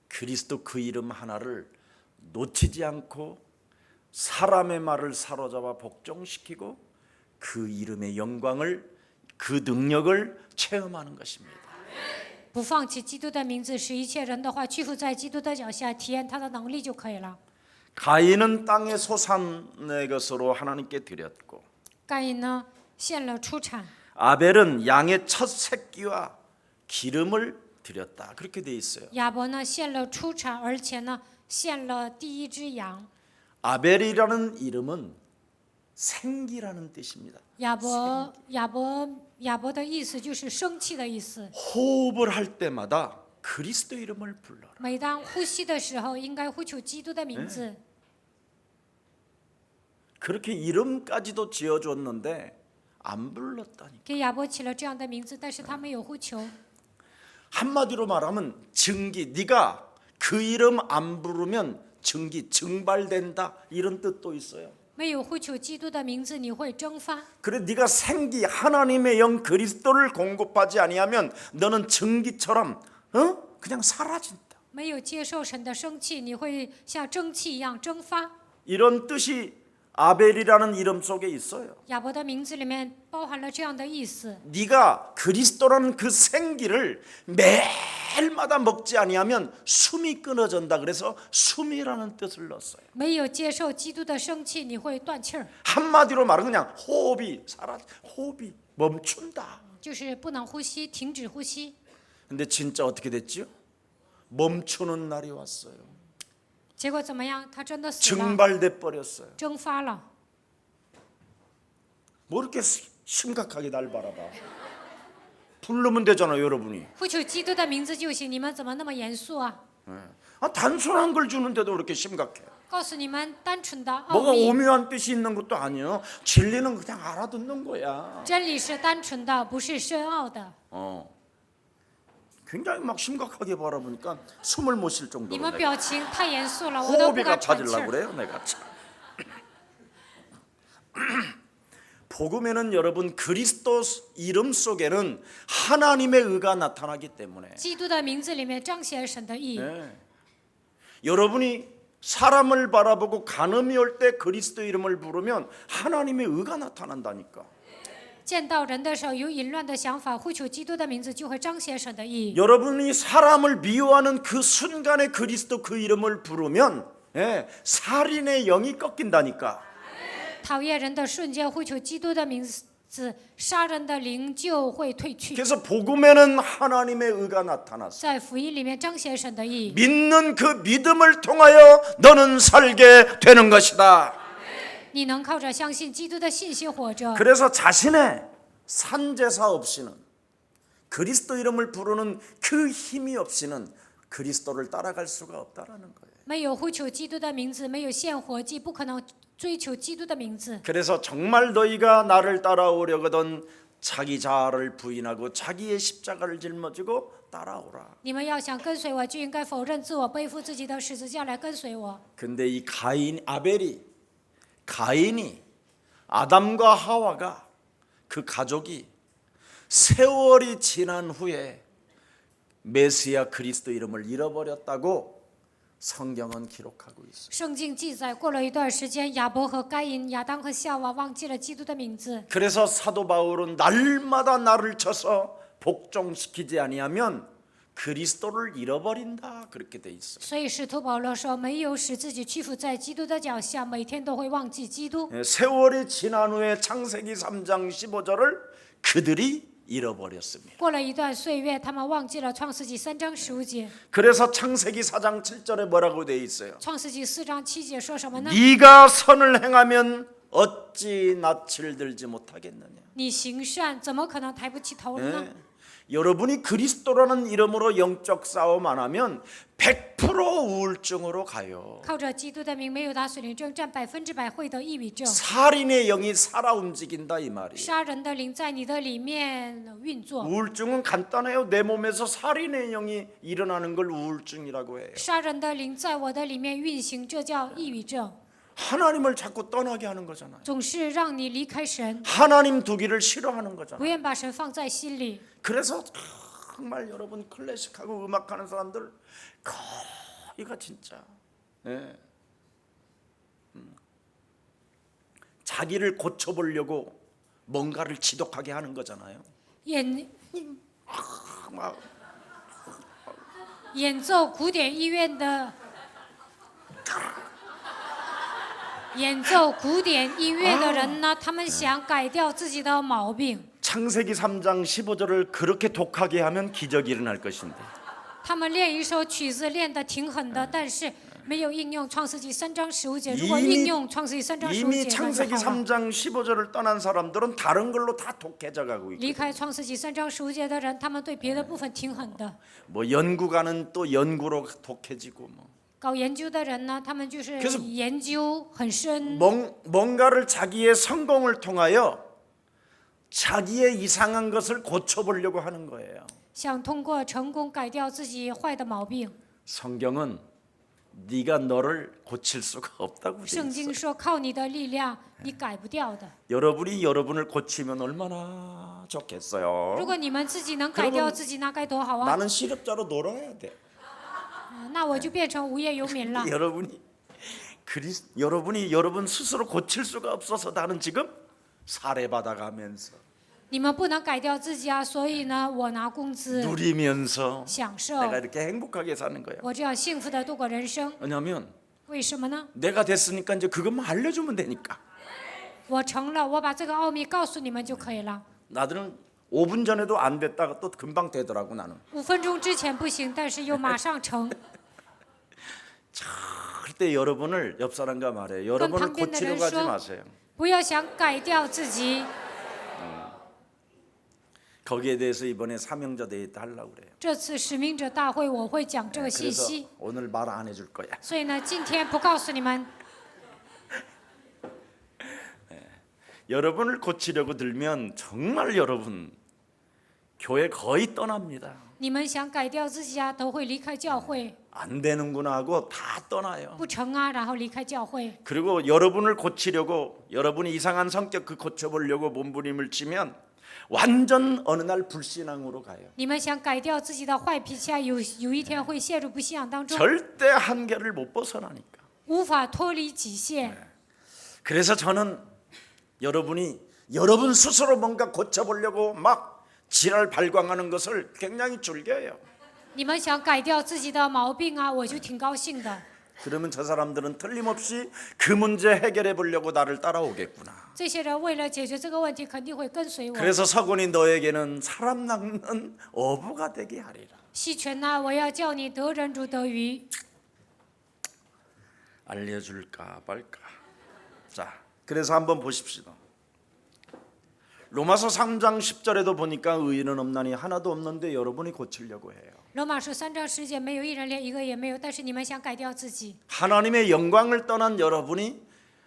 그리스도 그 이름 하나를 놓치지 않고 사람의 말을 사로잡아 복종시키고 그 이름의 영광을 그 능력을 체험하는 것입니다. 不放弃基督的名字，使一切人的话屈服在基督的脚下，体验他的能力就可以了。 가인은 땅의 소산의 것으로 하나님께 드렸고 该隐呢献了出产， 아벨은 양의 첫 새끼와 기름을 드렸다. 그렇게 돼 있어요. 亚伯呢献了出产，而且呢献了第一只羊。 아벨이라는 이름은 생기라는 뜻입니다. 亚伯的意思就是生气的意思。 호흡을 할 때마다 그리스도 이름을 불러라. 每当呼吸的时候，应该呼求基督的名字。 그렇게 이름까지도 지어줬는데 안 불렀다니. 给亚伯起了这样的名字，但是他没有呼求。 한마디로 말하면 증기. 네가 그 이름 안 부르면 증기 증발된다 이런 뜻도 있어요. 没有呼求基督的名字，你会蒸发。 그래 네가 생기 하나님의 영 그리스도를 공급하지 아니하면 너는 증기처럼 그냥 사라진다. 没有接受神的生气，你会像蒸汽一样蒸发。 이런 뜻이 아벨이라는 이름 속에 있어요. 亚伯的名字里面包含了这样的意思： 네가 그리스도라는 그 생기를 매일마다 먹지 아니하면 숨이 끊어진다. 그래서 숨이라는 뜻을 넣었어요. 没有接受基督的生气，你会断气儿， 한마디로 말하면 그냥 호흡이 멈춘다. 就是不能呼吸，停止呼吸。 근데 진짜 어떻게 됐지요? 멈추는 날이 왔어요. 结果怎么样？他真的死了， 증발돼 버렸어요. 蒸发了。 뭐 이렇게 심각하게 날 바라봐. 부르면 되잖아요, 여러분이. 呼求基督的名字就行，你们怎么那么严肃啊？ 단순한 걸 주는데도 그렇게 심각해. 告诉你们单纯的奥 뭐가 秘， 오묘한 뜻이 있는 것도 아니에요. 진리는 그냥 알아듣는 거야. 真理是单纯的，不是深奥的。 굉장히 막 심각하게 바라보니까 숨을 못 쉴 你 정도로 们 내가 表情太严肃了，我都不 호흡이 敢喘气 같아지려고 儿。 그래요, 내가 참. 복음에는 여러분 그리스도 이름 속에는 하나님의 의가 나타나기 때문에 基督的名字里面彰显神的意。 여러분이 사람을 바라보고 간음이 올 때 그리스도 이름을 부르면 하나님의 의가 나타난다니까. 见到人的时候有淫乱的想法，呼求基督的名字就会彰显神的意。 여러분이 사람을 미워하는 그 순간에 그리스도 그 이름을 부르면 살인의 영이 꺾인다니까. 讨厌人的瞬间，呼求基督的名字，杀人的灵就会退去。 그래서 복음에는 하나님의 의가 나타났어. 在福音里面彰显神的意， 믿는 그 믿음을 통하여 너는 살게 되는 것이다. 你能靠着相信基督的信心活着。 그래서 자신의 산제사 없이는 그리스도 이름을 부르는 그 힘이 없이는 그리스도를 따라갈 수가 없다라는 거예요. 没有呼求基督的名字，没有献活祭，不可能追求基督的名字。 그래서 정말 너희가 나를 따라오려거든 자기 자아를 부인하고 자기의 십자가를 짊어지고 따라오라. 你们要想跟随我，就应该否认自我，背负自己的十字架来跟随我。 근데 이 가인이 아담과 하와가 그 가족이 세월이 지난 후에 메시아 그리스도 이름을 잃어버렸다고 성경은 기록하고 있어요. 圣经记载，过了一段时间，亚伯和该隐、亚当和夏娃忘记了基督的名字。 그래서 사도 바울은 날마다 나를 쳐서 복종시키지 아니하면 그리스도를 잃어버린다 그렇게 돼 있어요. 所以使徒保罗说，没有使自己屈服在基督的脚下，每天都会忘记基督。 세월이 지난 후에 창세기 3장 15절을 그들이 잃어버렸습니다. 过了一段岁月，他们忘记了创世纪3章15节。 그래서 창세기 4장 7절에 뭐라고 돼 있어요? 创世纪4章7节说什么呢？ 네가 선을 행하면 어찌 낯을 들지 못하겠느냐. 你行善，怎么可能抬不起头了呢？ 여러분이 그리스도라는 이름으로 영적 싸움 안 하면 100% 우울증으로 가요. 靠着基督的名，没有打属灵征战，100%会得抑郁症。 살인의 영이 살아 움직인다 이 말이에요. 杀人的灵在你的里面运作。 우울증은 간단해요. 내 몸에서 살인의 영이 일어나는 걸 우울증이라고 해요. 杀人的灵在我的里面运行，这叫抑郁症。 하나님을 자꾸 떠나게 하는 거잖아요. 总是让你离开神， 하나님 두기를 싫어하는 不 거잖아요. 愿把神放在心里。 그래서 정말 여러분 클래식하고 음악하는 사람들 거의가 진짜 자기를 고쳐보려고 뭔가를 지독하게 하는 거잖아요. 막 演奏古典音乐的，演奏古典音乐的人呢，他们想改掉自己的毛病。 창세기 3장 15절을 그렇게 독하게 하면 기적이 일어날 것인데 他们练一首曲子练得挺狠的，但是没有应用创世纪3章15节，如果 이미 应用创世纪3章 이미 15节，那就 창세기 好了。 3장 15절을 떠난 사람들은 다른 걸로 다 독해져 가고 离 있고 开创世纪3章15节的人，他们对别的部分挺狠的。 뭐 연구가는 또 연구로 독해지고 뭐 搞研究的人呢，他们就是 그래서 研究很深， 뭔가를 자기의 성공을 통하여 자기의 이상한 것을 고쳐보려고 하는 거예요. 想通过成功改掉自己坏的毛病。 성경은 네가 너를 고칠 수가 없다고 돼 圣 있어. 经说，靠你的力量，你改不掉的。 여러분이 여러분을 고치면 얼마나 좋겠어요. 如果你们自己能改掉自己，那该多好啊！ 나는 실업자로 놀아야 돼. 那我就变成无业游民了。 여러분이 여러분 스스로 고칠 수가 없어서 나는 지금 살해받아가면서 你们不能改掉自己啊，所以呢，我拿工资 누리면서 享受， 내가 이렇게 행복하게 사는 거야. 我这样幸福的度过人生。 왜냐하면 为什么呢？ 내가 됐으니까 이제 그것만 알려주면 되니까. 我成了，我把这个奥秘告诉你们就可以了。 나들은 5분 전에도 안 됐다가 또 금방 되더라고 나는. 5分钟之前不行，但是又马上成。 절대 여러분을 옆 사람과 말해. 여러분을 고치려고 하지 마세요. 不要想改掉自己。 거기에 대해서 이번에 사명자 대회 때 하려고 그래요. 这次使命者大会我会讲这个信 그래서 息， 오늘 말 안 해줄 거야. 所以呢，今天不告诉你们。 여러분을 고치려고 들면 정말 여러분 교회 거의 떠납니다. 你们想改掉自己啊，都会离开教会， 안 되는구나 하고 다 떠나요. 不成啊，然后离开教会。 그리고 여러분을 고치려고 여러분이 이상한 성격 그 고쳐보려고 몸부림을 치면 완전 어느 날 불신앙으로 가요. 你们想改掉自己的坏脾气啊，有一天会陷入不信仰当中， 절대 한계를 못 벗어나니까. 无法脱离极限。 그래서 저는 여러분이 여러분 스스로 뭔가 고쳐보려고 막 지랄 발광하는 것을 굉장히 즐겨요. 你们想改掉自己的毛病啊，我就挺高兴的。 그러면 저 사람들은 틀림없이 그 문제 해결해 보려고 나를 따라오겠구나. 这些人为了解决这个问题，肯定会跟随我。 그래서 서건이 너에게는 사람 낚는 어부가 되게 하리라. 细权呐，我要叫你得人如得鱼。 알려줄까 말까. 자, 그래서 한번 보십시다. 로마서 3장 10절에도 보니까 의인은 없나니 하나도 없는데 여러분이 고치려고 해요. 罗马书3章10节，没有一人，连一个也没有，但是你们想改掉自己。 하나님의 영광을 떠난 여러분이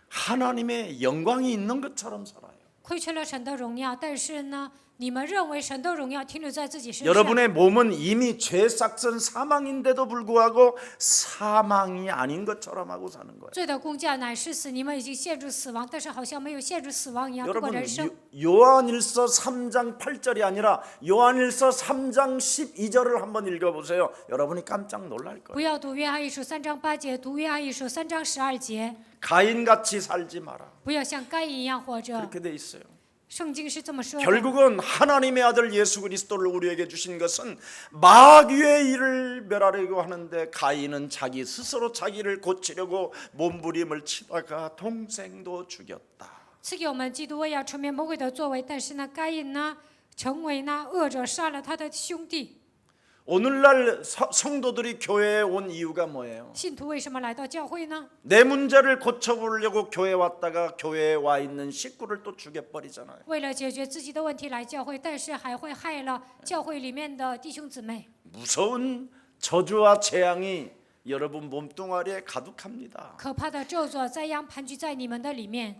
하나님의 영광이 있는 것처럼 살아요. 亏缺了神的荣耀，但是呢，你们认为神的荣耀停留在自己身上。 여러분의 몸은 이미 죄 싹슨 사망인데도 불구하고 사망이 아닌 것처럼 하고 사는 거예요. 罪的工价乃是死，你们已经陷入死亡，但是好像没有陷入死亡一样度过 여러분 人生。 요한일서 3장 8절이 아니라 요한일서 3장 12절을 한번 읽어보세요. 여러분이 깜짝 놀랄 不 거예요. 要读约翰一书3章8节，读约翰一书3章12节。 가인같이 살지 마라. 不要像该隐一样活着。 그렇게 돼 있어요. 圣经是这么说的。 결국은 하나님의 아들 예수 그리스도를 우리에게 주신 것은 마귀의 일을 멸하려고 하는데 가인은 자기 스스로 자기를 고치려고 몸부림을 치다가 동생도 죽였다. 赐给我们基督为要除灭魔鬼的作为，但是呢，该隐呢，成为那恶者，杀了他的兄弟。 오늘날 성도들이 교회에 온 이유가 뭐예요? 信徒为什么来到教会呢？ 내 문제를 고쳐보려고 교회 왔다가 교회에 와 있는 식구를 또 죽여버리잖아요. 为了解决自己的问题来教会，但是还会害了教会里面的弟兄姊妹。 무서운 저주와 재앙이 여러분 몸뚱아리에 가득합니다. 可怕的咒诅灾殃盘踞在你们的里面。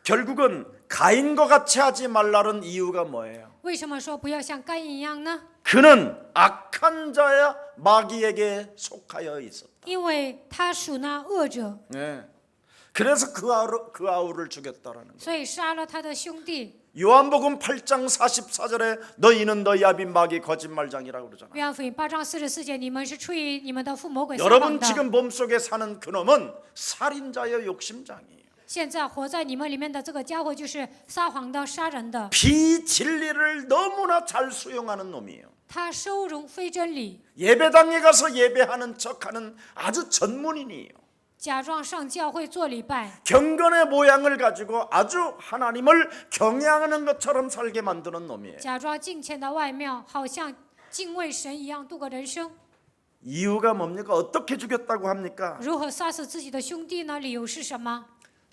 결국은 가인과 같이 하지 말라는 이유가 뭐예요? 为什么说不要像该隐一样呢？ 그는 악한 자야 마귀에게 속하여 있었다. 因为他属那恶者， 네. 그래서 그 아우를 죽였다라는 거예요. 所以杀了他的兄弟。 요한복음 8장 44절에 너희는 너희 아비 마귀 거짓말장이라고 그러잖아요. 约翰福音8章44节，你们是出于你们的父魔鬼撒谎 여러분 的。 지금 몸속에 사는 그놈은 살인자여 욕심장이에요. 现在活在你们里面的这个家伙就是撒谎的、杀人的， 비진리를 너무나 잘 수용하는 놈이에요. 他收容非真理， 예배당에 가서 예배하는 척하는 아주 전문인이에요. 假装上教会做礼拜， 경건의 모양을 가지고 아주 하나님을 경외하는 것처럼 살게 만드는 놈이에요. 假装敬虔的外貌，好像敬畏神一样度过人生。 이유가 뭡니까? 어떻게 죽였다고 합니까? 如何杀死自己的兄弟呢？理由是什么？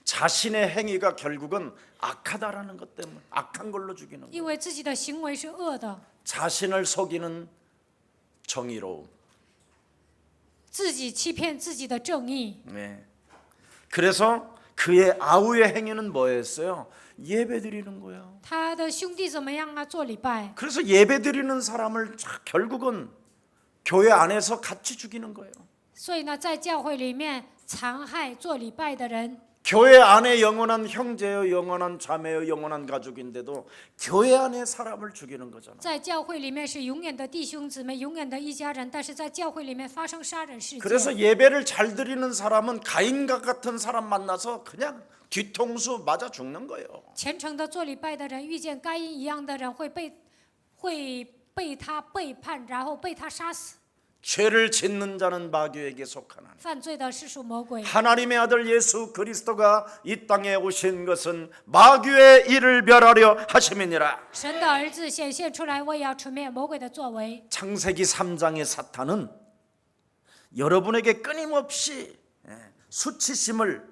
자신의 행위가 결국은 악하다라는 것 때문에 악한 걸로 죽이는 거예요. 因为自己的行为是恶的， 자신을 속이는 정의로움. 自己欺骗自己的正义。 네. 그래서 그의 아우의 행위는 뭐였어요? 예배드리는 거예요. 他的兄弟怎么样啊？做礼拜， 그래서 예배드리는 사람을 결국은 교회 안에서 같이 죽이는 거예요. 所以呢，在教会里面残害做礼拜的人。 교회 안에 영원한 형제요, 영원한 자매요, 영원한 가족인데도 교회 안에 사람을 죽이는 거잖아. 在教会里面是永远的弟兄姊妹，永远的一家人，但是在教会里面发生杀人事 그래서 件。 예배를 잘 드리는 사람은 가인과 같은 사람 만나서 그냥 뒤통수 맞아 죽는 거예요. 虔诚的做礼拜的人遇见该隐一样的人，会被他背叛，然后被他杀死。 죄를 짓는 자는 마귀에게 속하나니 犯罪的是属魔鬼。 하나님의 아들 예수 그리스도가 이 땅에 오신 것은 마귀의 일을 멸하려 하심이니라. 神的儿子显现出来，为要除灭魔鬼的作为。 창세기 3장의 사탄은 여러분에게 끊임없이 수치심을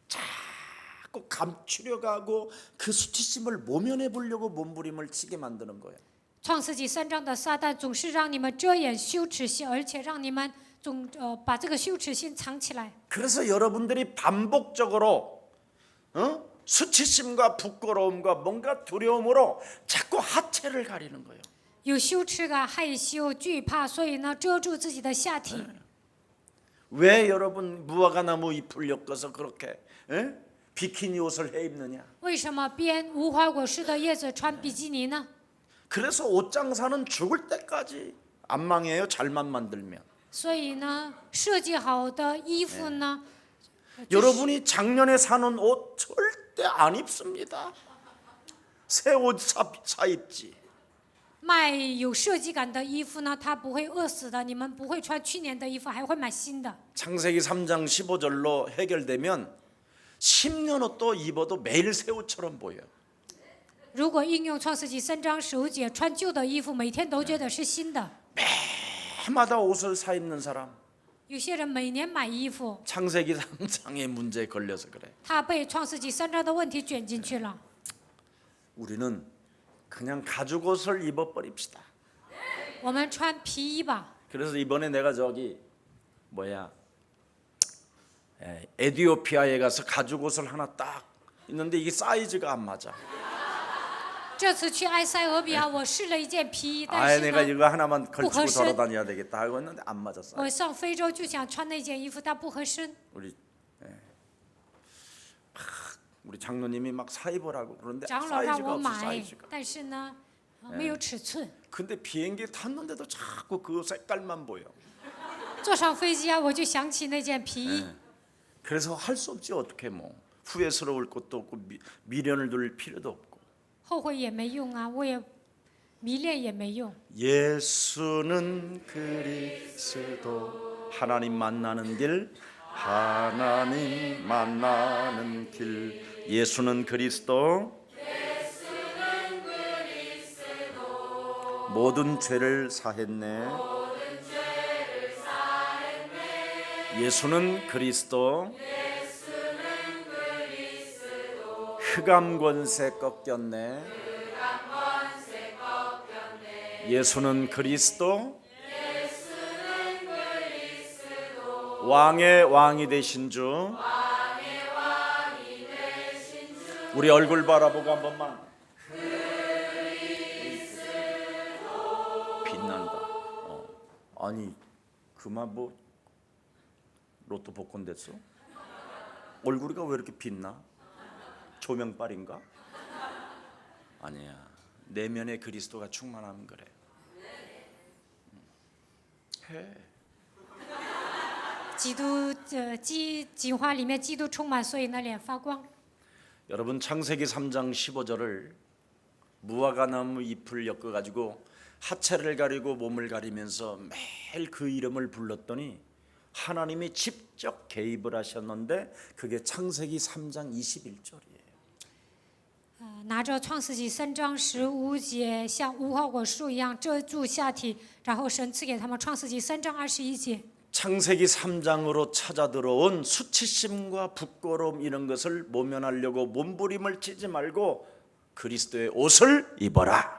자꾸 감추려고 하고 그 수치심을 모면해 보려고 몸부림을 치게 만드는 거예요. 创世纪3章的撒旦总是让你们遮掩羞耻心，而且让你们把这个羞耻心藏起来。 그래서 여러분들이 반복적으로 수치심과 부끄러움과 뭔가 두려움으로 자꾸 하체를 가리는 거예요. 有羞耻感、害羞、惧怕，所以呢，遮住自己的下体。 왜 여러분 무화과나무 잎을 엮어서 그렇게 비키니 옷을 해 입느냐? 为什么编无花果树的叶子穿比基尼呢？ 그래서 옷 장사는 죽을 때까지 안 망해요. 잘만 만들면. 所以呢，设计好的衣服呢， 여러분이 작년에 사놓은 옷 절대 안 입습니다. 새 옷 사 입지. 卖有设计感的衣服呢，它不会饿死的。你们不会穿去年的衣服，还会买新的。 창세기 3장 15절로 해결되면 10년 옷도 입어도 매일 새 옷처럼 보여요. 如果应用创世纪3章15节，穿旧的衣服每天都觉得是新的。 해마다 옷을 사 입는 사람 有些人每年买衣服， 창세기 3장의 문제에 걸려서 그래. 他被创世纪3章的问题卷进去了。 우리는 그냥 가죽 옷을 입어 버립시다. 我们穿皮衣吧。 그래서 이번에 내가 저기 에티오피아에 가서 가죽 옷을 하나 딱 있는데 이게 사이즈가 안 맞아. 这次去埃塞俄比亚，我试了一件皮衣，但 아예 是 내가 呢， 이거 하나만 걸치고 부허신. 돌아다녀야 되겠다 하고 했는데 안 맞았어. 我上非洲就想穿那件衣服，但不合身。 우리 장로님이 막 사입으라고 그러는데 长老让 사이즈가 我 없어 买， 사이즈가. 但是呢，没有尺寸。 근데 비행기 탔는데도 자꾸 그 색깔만 보여. 坐上飞机啊，我就想起那件皮衣。 그래서 할 수 없지 어떻게 뭐 후회스러울 것도 없고 미련을 둘 필요도 없고. 后悔也没用啊，我也迷恋也没用。 예수는 그리스도 하나님 만나는 길 하나님 만나는 길 예수는 그리스도 모든 죄를 사했네 예수는 그리스도 흑암 권세 꺾였네 예수는 그리스도 왕의 왕이 되신 주 우리 얼굴 바라보고 한 번만 빛난다. 아니 그만 뭐 로또 복권 됐어? 얼굴이가 왜 이렇게 빛나? 조명빨인가? 아니야. 내면에 그리스도가 충만하면 그래. 해. 基督金花里面基督充满，所以呢脸发光。 여러분 창세기 3장 15절을 무화과나무 잎을 엮어가지고 하체를 가리고 몸을 가리면서 매일 그 이름을 불렀더니 하나님이 직접 개입을 하셨는데 그게 창세기 3장 21절이에요. 拿着创世纪3章15节，像无花果树一样遮住下体，然后神赐给他们创世纪3章21节。 창세기 3장으로 찾아 들어온 수치심과 부끄러움 이런 것을 모면하려고 몸부림을 치지 말고 그리스도의 옷을 입어라.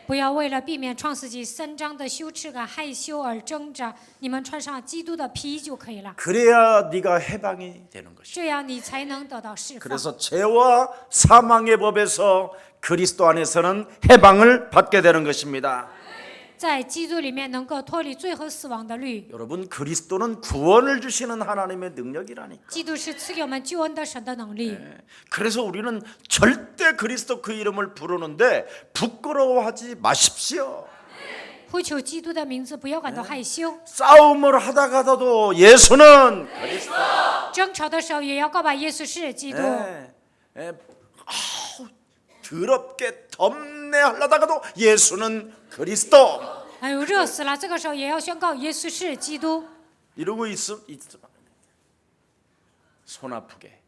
不要为了避免创世纪3章的羞耻感、害羞而挣扎，你们穿上基督的皮就可以了。 그래야 네가 해방이 되는 것이야. 这样你才能得到释放。 그래서 죄와 사망의 법에서 그리스도 안에서는 해방을 받게 되는 것입니다. 在基督里面能够脱离罪和死亡的律。 여러분 그리스도는 구원을 주시는 하나님의 능력이라니까. 基督是赐给我们救恩的神的能力。 그래서 우리는 절대 그리스도 그 이름을 부르는데 부끄러워하지 마십시오. 呼求基督的名字，不要感到害羞。 싸움을 하다가도 예수는 그리스도. 争吵的时候也要告白耶稣是基督。 더럽게 덤내하려다가도 예수는 그리스도. 哎呦，热死了！这个时候也要宣告耶稣是基督。 이러고 있으면 손 아프게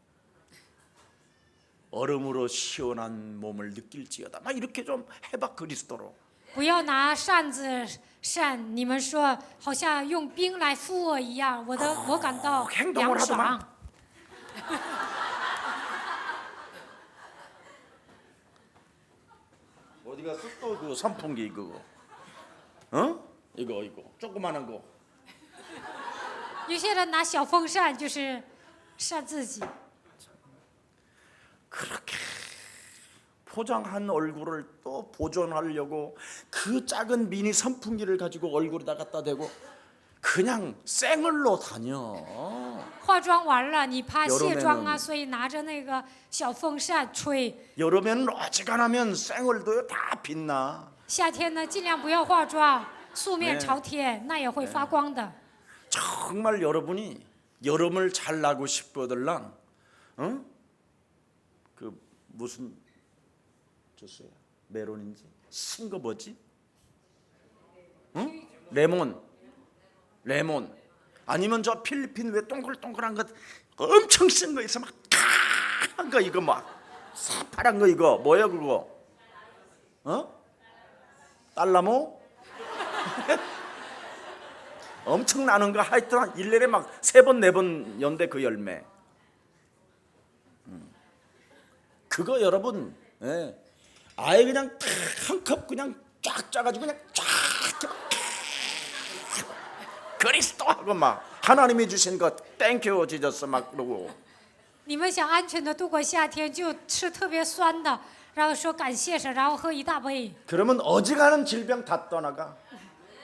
얼음으로 시원한 몸을 느낄지어다. 막 이렇게 좀 해봐 그리스도로. 不要拿扇子扇，你们说好像用冰来敷我一样，我感到凉爽。 어디 갔어 또 그 선풍기 그거? 어? 이거 조그마한 거. 有些人拿小风扇就是扇自己。 그렇게 포장한 얼굴을 또 보존하려고 그 작은 미니 선풍기를 가지고 얼굴에다 갖다 대고 그냥 생얼로 다녀. 化妆完了，你怕卸妆啊， 여름에는 所以拿着那个小风扇吹。 여름에는 어지간하면 생얼도 다 빛나. 夏天呢，尽量不要化妆，素面朝天，那也会发光的。 정말 여러분이 여름을 잘 나고 싶거들랑, 응? 그 무슨 주스야? 메론인지 신 거 뭐지? 응? 레몬. 아니면 저 필리핀 왜 동글동글한 거 엄청 쓴 거 있어 막 강한 거 이거 막 새파란 거 이거 뭐야 그거? 어? 딸나무? 엄청 나는 거 하여튼 1년에 막 3번 4번 연대 그 열매. 그거 여러분, 예. 아예 그냥 한 컵 그냥 쫙 짜가지고 그냥 쫙 그리스도 하고 막 하나님이 주신 것 땡큐 지저스 막 그러고. 你们想安全的度过夏天，就吃特别酸的，然后说感谢神，然后喝一大杯。 그러면 어지간한 질병 다 떠나가.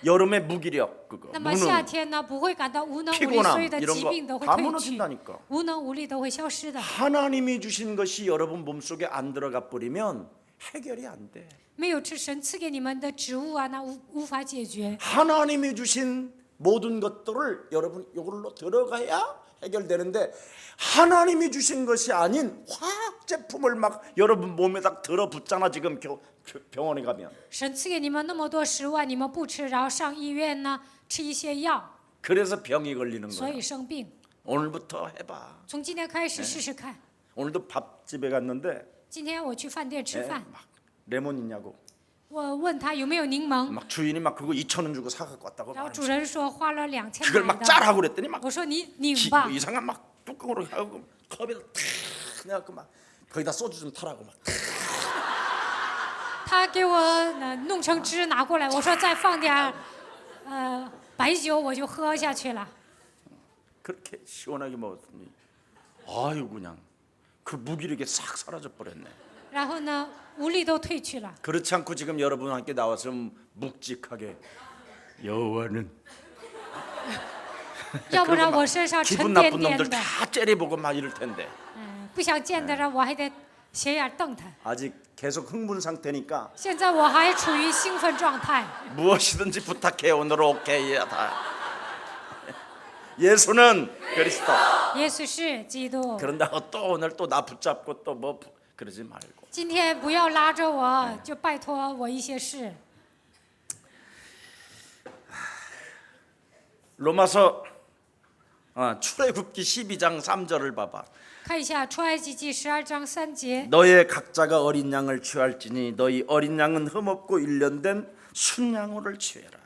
여름에 무기력 그거. 那么夏 무능. 天呢，不会感到无能无力， 피곤함 所有的 이런 疾病都 거 会 다 退去， 무너진다니까. 无能无力都会消失的。 하나님이 주신 것이 여러분 몸속에 안 들어가 버리면 해결이 안 돼. 没有吃神赐给你们的植物啊，那无法解决。 하나님이 주신 모든 것들을 여러분 이걸로 들어가야 해결되는데 하나님이 주신 것이 아닌 화학 제품을 막 여러분 몸에다 들어붙잖아 지금 병원에 가면. 神赐给你们那么多食物啊，你们不吃，然后上医院呢吃一些药， 그래서 병이 걸리는 所 거야. 以生病。 오늘부터 해봐. 从今天开始试试看。 오늘도 밥집에 갔는데 今天我去饭店吃 예, 饭， 막 레몬 있냐고. 我问他有没有柠檬， 막 주인이 막 그거 2,000원 주고 사갖고 왔다고. 然后主人说花了2000 그걸 买 막 的。 짜라고 그랬더니 막 我说你拧吧 이상한 막 뚜껑으로 하고 컵에다 탁 내갖고 막 거기다 소주 좀 타라고 막. 他给我弄成汁拿过来，我说再放点白酒，我就喝下去了。 그렇게 시원하게 먹었더니 아유 그냥 그 무기력이 싹 사라져 버렸네. 然后呢，无力都退去了。 그렇지 않고 지금 여러분 함께 나와서 묵직하게 여호와는 要不然我身上沉 기분 甸 나쁜 甸 놈들 的， 다 째려보고 막 이럴 텐데 不想见的人我还得斜眼瞪他。 아직 계속 흥분 상태니까 现在我还处于兴奋状态， 무엇이든지 부탁해 오늘 오케이 다. 예수는 그리스도. 耶稣是基督。 그런다고 또 오늘 또 나 붙잡고 또 뭐 그러지 말고. 今天不要拉着我，就拜托我一些事。 로마서 출애굽기 12장 3절을 봐봐. 看一下出埃及记12章3节， 너의 각자가 어린 양을 취할지니 너희 어린 양은 흠없고 일련된 순양호를 취해라.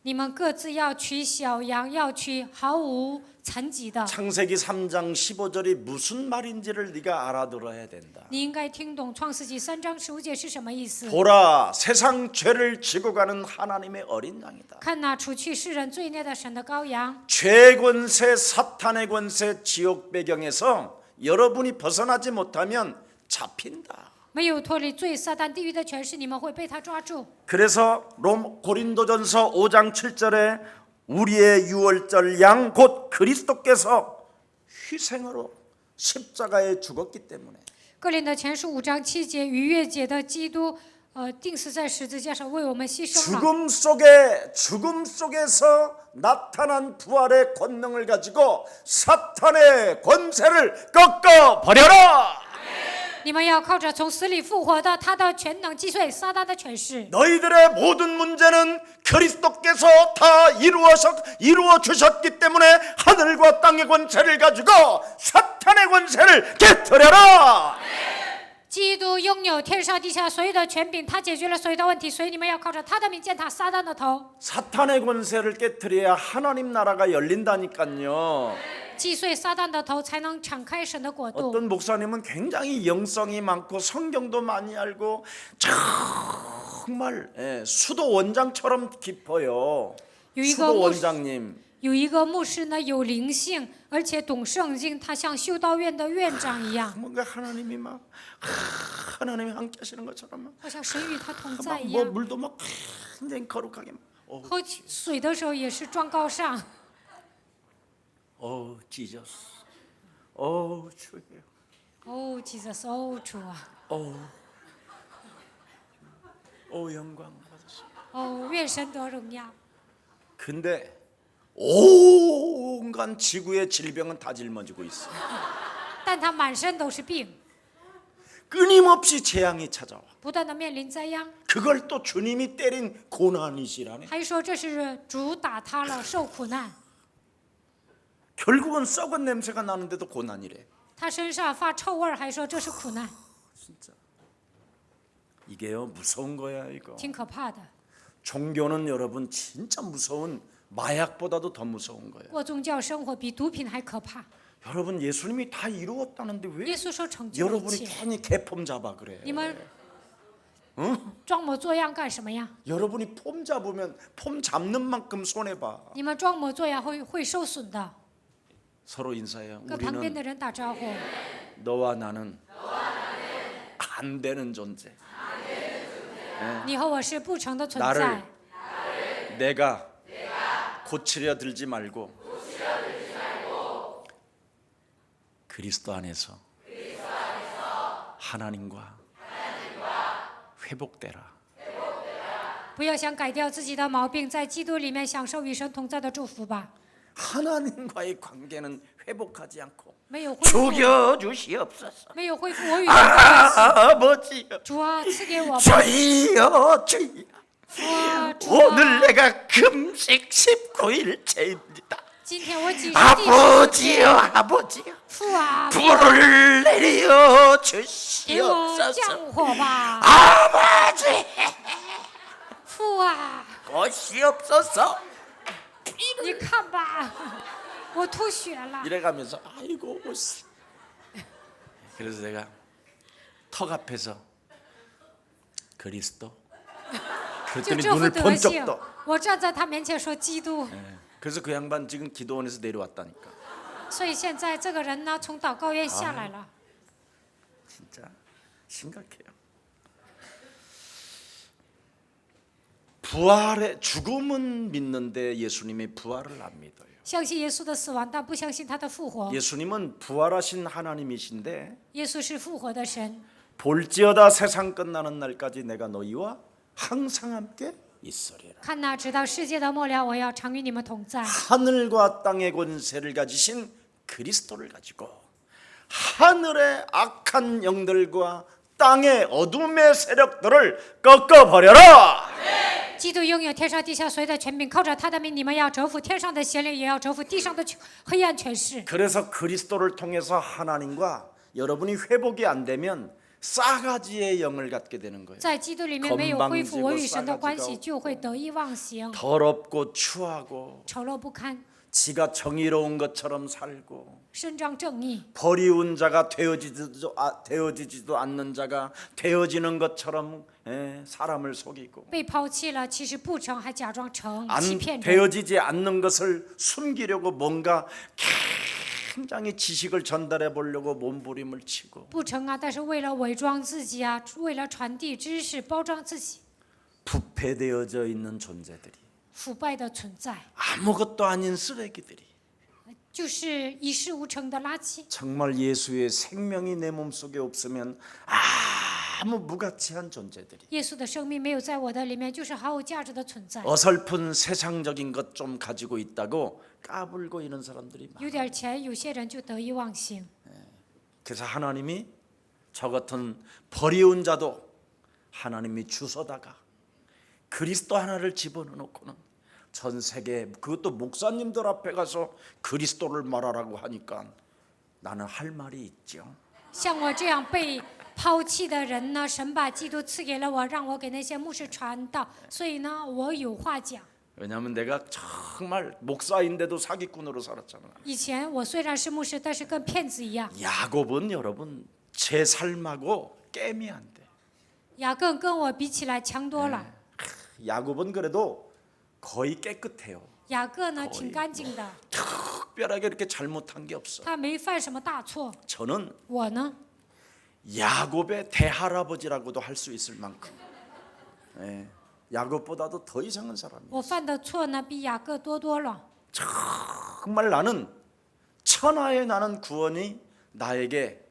你们各自要取小羊，要取毫无残疾的。 창세기 3장 15절이 무슨 말인지를 네가 알아들어야 된다. 你应该听懂创世纪3章15节是什么意思。 보라, 세상 죄를 지고 가는 하나님의 어린 양이다. 看那除去世人罪孽的神的羔羊， 죄의 권세, 사탄의 권세, 지옥 배경에서 여러분이 벗어나지 못하면 잡힌다. 没有脱离罪、撒旦、地狱的权势，你们会被他抓住。 그래서 고린도전서 5장 7절에 우리의 유월절 양 곧 그리스도께서 희생으로 십자가에 죽었기 때문에 哥林的前书5章7节，逾越节的基督，钉死在十字架上，为我们牺牲了。 죽음 속에서 나타난 부활의 권능을 가지고 사탄의 권세를 꺾어 버려라. 你们要靠着从死里复活的他的全能击碎撒旦的权势。 너희들의 모든 문제는 그리스도께서 다 이루어 주셨기 때문에 하늘과 땅의 권세를 가지고 사탄의 권세를 깨뜨려라. 基督拥有天上地下所有的权柄，他解决了所有的问题，所以你们要靠着他的名践踏撒旦的头。 사탄의 권세를 깨뜨려야 하나님 나라가 열린다니까요. 击碎撒旦的头，才能敞开神的国度。 어떤 목사님은 굉장히 영성이 많고 성경도 많이 알고 정말 수도 원장처럼 깊어요. 有一个 수도 牧师， 원장님. 有一个牧师呢，有灵性，而且懂圣经，他像修道院的院长一样， 뭔가 하나님이 막 하나님이 함께 하시는 것처럼 막 好像神与他同在 막 一 뭐 样。 물도 막 굉장히 거룩하게 막. 喝水的时候也是装高尚。 지저스. 주여. 哦，Jesus，哦，主啊， 영광 받으시오. 哦，愿神得荣耀。 근데 온갖 지구의 질병은 다 짊어지고 있어. 但他满身都是病， 끊임없이 재앙이 찾아와. 不断的面临灾殃， 그걸 또 주님이 때린 고난이시라네. 还说这是主打他了，受苦难。 결국은 썩은 냄새가 나는데도 고난이래. 他身上发臭味儿，还说这是苦难， 진짜 이게요 무서운 거야 이거. 挺可怕的。 종교는 여러분 진짜 무서운 마약보다도 더 무서운 거예요. 过宗教生活比毒品还可怕。 여러분 예수님이 다 이루었다는데 耶 왜 稣说成就了一 여러분이 切， 괜히 개폼 잡아 그래? 你们装模作样干什么呀？ 여러분이 폼 잡으면 폼 잡는 만큼 손해 봐. 你们装模作样会受损的。 서로 인사해요. 跟旁边 우리는 的人打招呼， 너와 나는 안 되는 존재. 你和我是不成的存 나를 在。 내가 고치려 들지 말고 그리스도 안에서 하나님과 회복되라. 不要想改掉自己的毛病，在基督里面享受与神同在的祝福吧。 하나님과의 관계는 회복하지 않고 没有恢复， 죽여주시옵소서. 没有恢复我与神的关系。 아버지여, 主啊，赐给我吧。 주여, 주여. 主啊，主 오늘 啊， 내가 금식 19일째입니다. 今天我几十地 아버지여, 아버지여. 父啊， 불을 내려 给我 주시옵소서. 降火吧。 아버지, 父啊， 보시옵소서. 你看吧，我吐血了。 이래가면서 아이고 씨. 그래서 내가 턱 앞에서 그리스도 就 그랬더니 这副 눈을 德 번쩍 行 떠. ，我站在他面前说基督。 그래서 그 양반 지금 기도원에서 내려왔다니까. 所以现在这个人呢，从祷告院下来了。 진짜 심각해요. 부활의 죽음은 믿는데 예수님의 부활을 안 믿어요. 相信耶稣的死亡，但不相信他的复活。 예수님은 부활하신 하나님이신데 耶稣是复活的神。 볼지어다 세상 끝나는 날까지 내가 너희와 항상 함께 있으리라. 看哪，直到世界的末了，我要常与你们同在。 하늘과 땅의 권세를 가지신 그리스도를 가지고 하늘의 악한 영들과 땅의 어둠의 세력들을 꺾어버려라. 基督拥有天上地下所有的权柄，靠着他的名，你们要征服天上的邪灵，也要征服地上的黑暗权势。 그래서 그리스도를 통해서 하나님과 여러분이 회복이 안 되면 싸가지의 영을 갖게 되는 거예요. 在基督里面没有恢复我与神的关系，就会得意忘形， 더럽고 추하고 丑陋不堪， 지가 정의로운 것처럼 살고 伸张正义， 버리운 자가 되어지지도 않는 자가 되어지는 것처럼 사람을 속이고 被抛弃了，其实不成，还假装成， 안 欺骗人。 되어지지 않는 것을 숨기려고 뭔가 굉장히 지식을 전달해 보려고 몸부림을 치고 不成啊，但是为了伪装自己啊，为了传递知识，包装自己， 부패되어져 있는 존재들이 腐败的存在， 아무것도 아닌 쓰레기들이 就是一事无成的垃圾。 정말 예수의 생명이 내 몸속에 없으면 아무 무가치한 존재들이 耶稣的生命没有在我的里面，就是毫无价值的存在。 어설픈 세상적인 것 좀 가지고 있다고 까불고 이런 사람들이 많아요. 有点钱，有些人就得意忘形。 그래서 하나님이 저 같은 버리운 자도 하나님이 주워다가 그리스도 하나를 집어넣고는 전 세계 그것도 목사님들 앞에 가서 그리스도를 말하라고 하니까 나는 할 말이 있죠. 像我这样被抛弃的人呢，神把基督赐给了我，让我给那些牧师传道，所以呢，我有话讲。 왜냐하면 내가 정말 목사인데도 사기꾼으로 살았잖아. 以前我虽然是牧师，但是跟骗子一样。 야곱은 여러분 제 삶하고 게임이 안 돼. 雅各跟我比起来强多了。 야곱은 그래도 거의 깨끗해요. 雅各呢，挺干净的， 특별하게 이렇게 잘못한 게 없어. 他没犯什么大错。 저는 我呢， 야곱의 대할아버지라고도 할 수 있을 만큼 야곱보다도 더 이상한 사람이에요. 我犯的错呢，比雅各多多了。 정말 나는 천하의 나는 구원이 나에게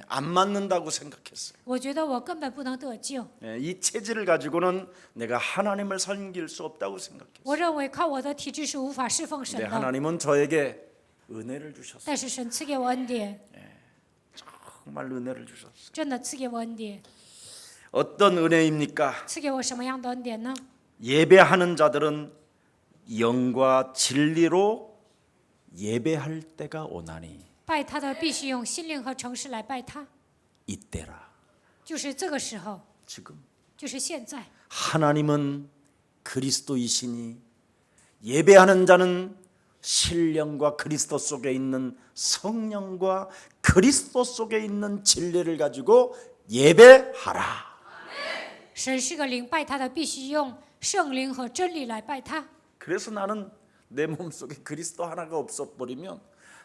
안 맞는다고 생각했어요. 我觉得我根本不能得救， 이 체질을 가지고는 내가 하나님을 섬길 수 없다고 생각했어요. 我认为靠我的体质是无法侍奉神 근데 的。 하나님은 저에게 은혜를 주셨어요. 但是神赐给我恩典， 정말 은혜를 주셨어요. 真的赐给我恩典。 어떤 은혜입니까? 赐给我什么样的恩典呢？ 예배하는 자들은 영과 진리로 예배할 때가 오나니 拜他的必须用心灵和诚实来拜他， 이때라. 就是这个时候， 지금 就是现在。 하나님은 그리스도이시니 예배하는 자는 신령과 그리스도 속에 있는 성령과 그리스도 속에 있는 진리를 가지고 예배하라. 神是个灵，拜他的必须用圣灵和真理来拜他。 그래서 나는 내 몸속에 그리스도 하나가 없어 버리면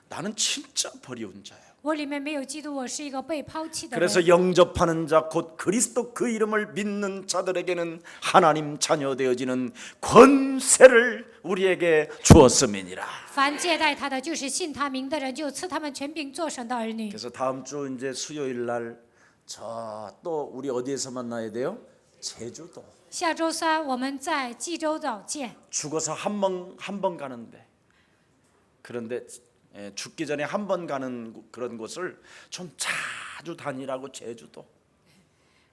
나는 진짜 버리운 자예요. 我里面没有基督，我是一个被抛弃的人。 그래서 영접하는 자 곧 그리스도 그 이름을 믿는 자들에게는 하나님 자녀 되어지는 권세를 우리에게 주었음이니라. 凡接待他的，就是信他名的人，就赐他们权柄做神的儿女。 그래서 다음 주 이제 수요일 날 저 또 우리 어디에서 만나야 돼요? 제주도. 下周三我们在济州岛见。 죽어서 한 번 가는데 그런데 죽기 전에 한 번 가는 그런 곳을 좀 자주 다니라고 제주도.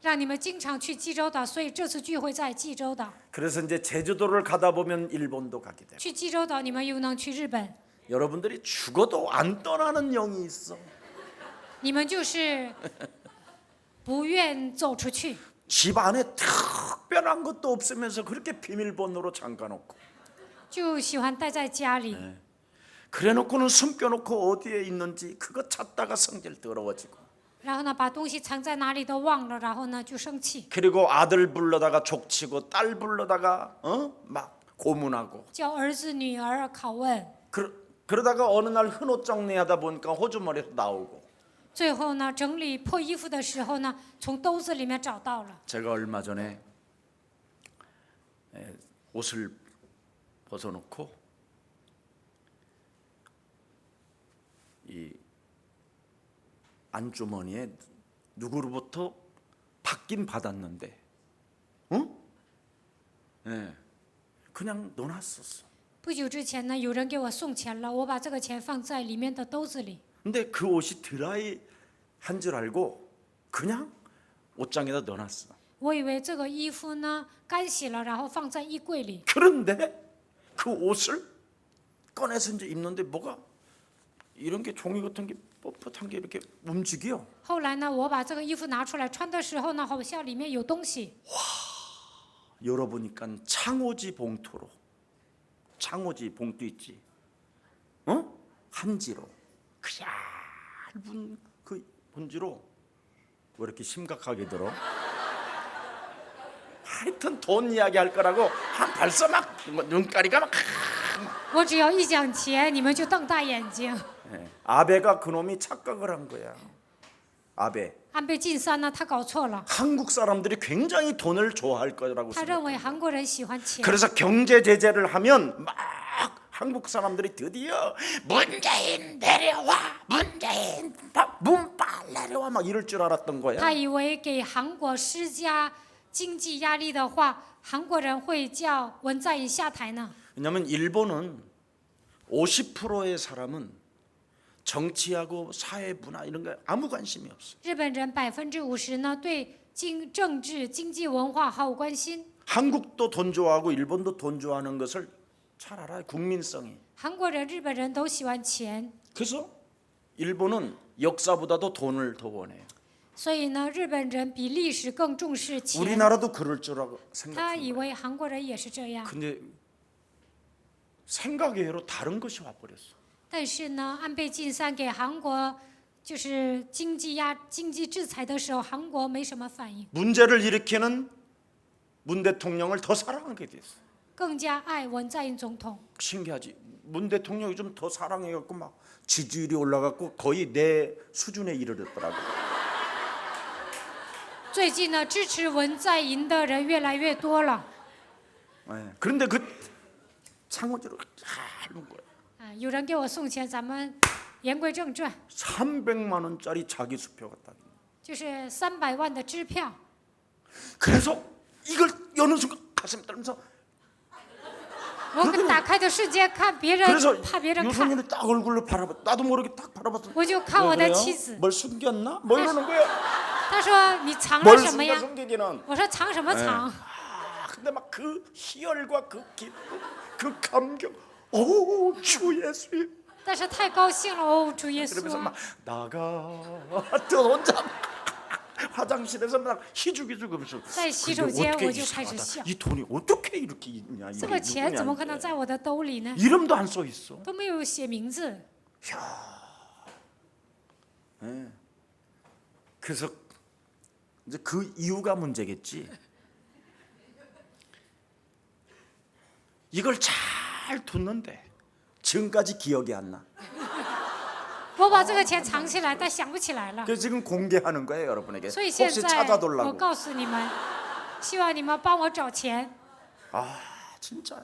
让你们经常去济州岛，所以这次聚会在济州岛。 그래서 이제 제주도를 가다 보면 일본도 가게 돼요. 去济州岛，你们又能去日本。 여러분들이 죽어도 안 떠나는 영이 있어. 你们就是不愿走出去， 집 안에 특별한 것도 없으면서 그렇게 비밀번호로 잠가놓고 就喜欢待在家里。 그래놓고는 숨겨놓고 어디에 있는지 그거 찾다가 성질 더러워지고 然后呢，把东西藏在哪里都忘了，然后呢就生气， 그리고 아들 불러다가 족치고 딸 불러다가 막 고문하고 叫儿子女儿拷问， 그러다가 어느 날 흔옷 정리하다 보니까 호주머니에서 나오고 最后呢整理破衣服的时候呢，从兜子里面找到了。 제가 얼마 전에 옷을 벗어놓고 이 안주머니에 누구로부터 받긴 받았는데, 그냥 넣어놨었어. 不久之前呢，有人给我送钱了，我把这个钱放在里面的兜子里。 근데 그 옷이 드라이 한 줄 알고 그냥 옷장에다 넣어놨어. 我以为这个衣服呢干洗了，然后放在衣柜里。 그런데 그 옷을 꺼내서 이제 입는데 뭐가 이런 게 종이 같은 게 뻣뻣한 게 이렇게 움직여. 后来呢，我把这个衣服拿出来穿的时候呢，好像里面有东西。 열어보니까 창호지 봉투로, 창호지 봉투 있지, 어? 한지로, 그 얇은 그 본지로 왜 이렇게 심각하게 들어? 하여튼 돈 이야기 할 거라고 한 벌써 막 눈가리가 막. 我只要一讲钱，你们就瞪大眼睛。 예, 아베가 그놈이 착각을 한 거야. 아베. 安倍晋三呢，他搞错了， 한국 사람들이 굉장히 돈을 좋아할 거라고 他 생각. 认为韩国人喜欢钱， 그래서 경제 제재를 하면 막 한국 사람들이 드디어 문재인 내려와, 문재인 문빨 내려와 막 이럴 줄 알았던 他 거야. 以为给韩国施加经济压力的话，韩国人会叫文在寅下台呢。 왜냐하면 일본은 50%의 사람은 정치하고 사회 문화 이런 거 아무 관심이 없어. 日本人50%呢对政治、经济、文化毫无关心。 한국도 돈 좋아하고 일본도 돈 좋아하는 것을 잘 알아요. 국민성이. 韩国人、日本人都喜欢钱， 그래서 일본은 역사보다도 돈을 더 원해요. 所以呢，日本人比历史更重视钱。 우리나라도 그럴 줄 他 생각해요. 以为韩国人也是这样， 근데 생각의 외로 다른 것이 와버렸어. 但是呢，安倍晋三给韩国就是经济制裁的时候，韩国没什么反应， 문제를 일으키는 문 대통령을 더 사랑하게 됐어. 更加爱文在寅总统。 신기하지. 문 대통령이 좀 더 사랑해갖고 막 지지율이 올라갔고 거의 내 수준에 이르렀더라고. 最近呢，支持文在寅的人越来越多了。 네. 그런데 그 창호지로 잘 놓은 거야. 啊，有人给我送钱，咱们言归正传， 300만 원짜리 자기 수표 갖다. 就是300万的支票。 그래서 이걸 여는 순간 가슴이 떨면서 我打开的瞬间看别人， 그래서 怕别人看， 유승민이 딱 얼굴로 바라봐. 나도 모르게 딱 바라봤어. 我就看我的 왜 妻 그래요? 子。 뭘 숨겼나? 뭐 이러는 거야. 他说：“你藏了 뭘 什么 숨겨 呀 숨기기는. ？”我说：“藏什么藏？” 아, 근데 막 그 희열과 그 기쁨, 그 감격. 오, 주 예수님. 但是太高兴了哦，主耶稣 그러면서 啊！ 막 나가. 또 혼자 화장실에서 막 희죽희죽하면서. 在洗手 근데 间 어떻게 我就开始 이상하다. 笑， 이 돈이 어떻게 이렇게 있냐? 这个钱怎么可能 누구냐, 在我的兜里呢？ 이름도 안 써 있어. 都没有写名字。 네. 그래서 이제 그 이유가 문제겠지. 이걸 잘 뒀는데 지금까지 기억이 안 나. 我把这个钱藏起来，但想不起来了。 그래서 지금 공개하는 거예요, 여러분에게. 所以现 혹시 在我 찾아달라고. 告诉你们，希望你们帮我找钱。 아, 진짜.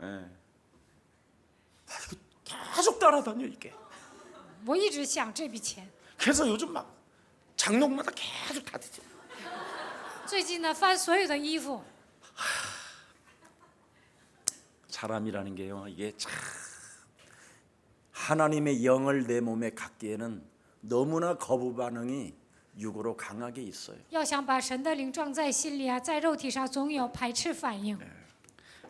예. 아, 이거 계속 따라다녀 이게. 我一直想这笔钱。 그래서 요즘 막 장롱마다 계속 다 뒤져. 最近呢，翻所有的衣服， 사람이라는 게요, 이게 참 하나님의 영을 내 몸에 갖기에는 너무나 거부 반응이 육으로 강하게 있어요. 要想把神的灵装在心里啊，在肉体上总有排斥反应。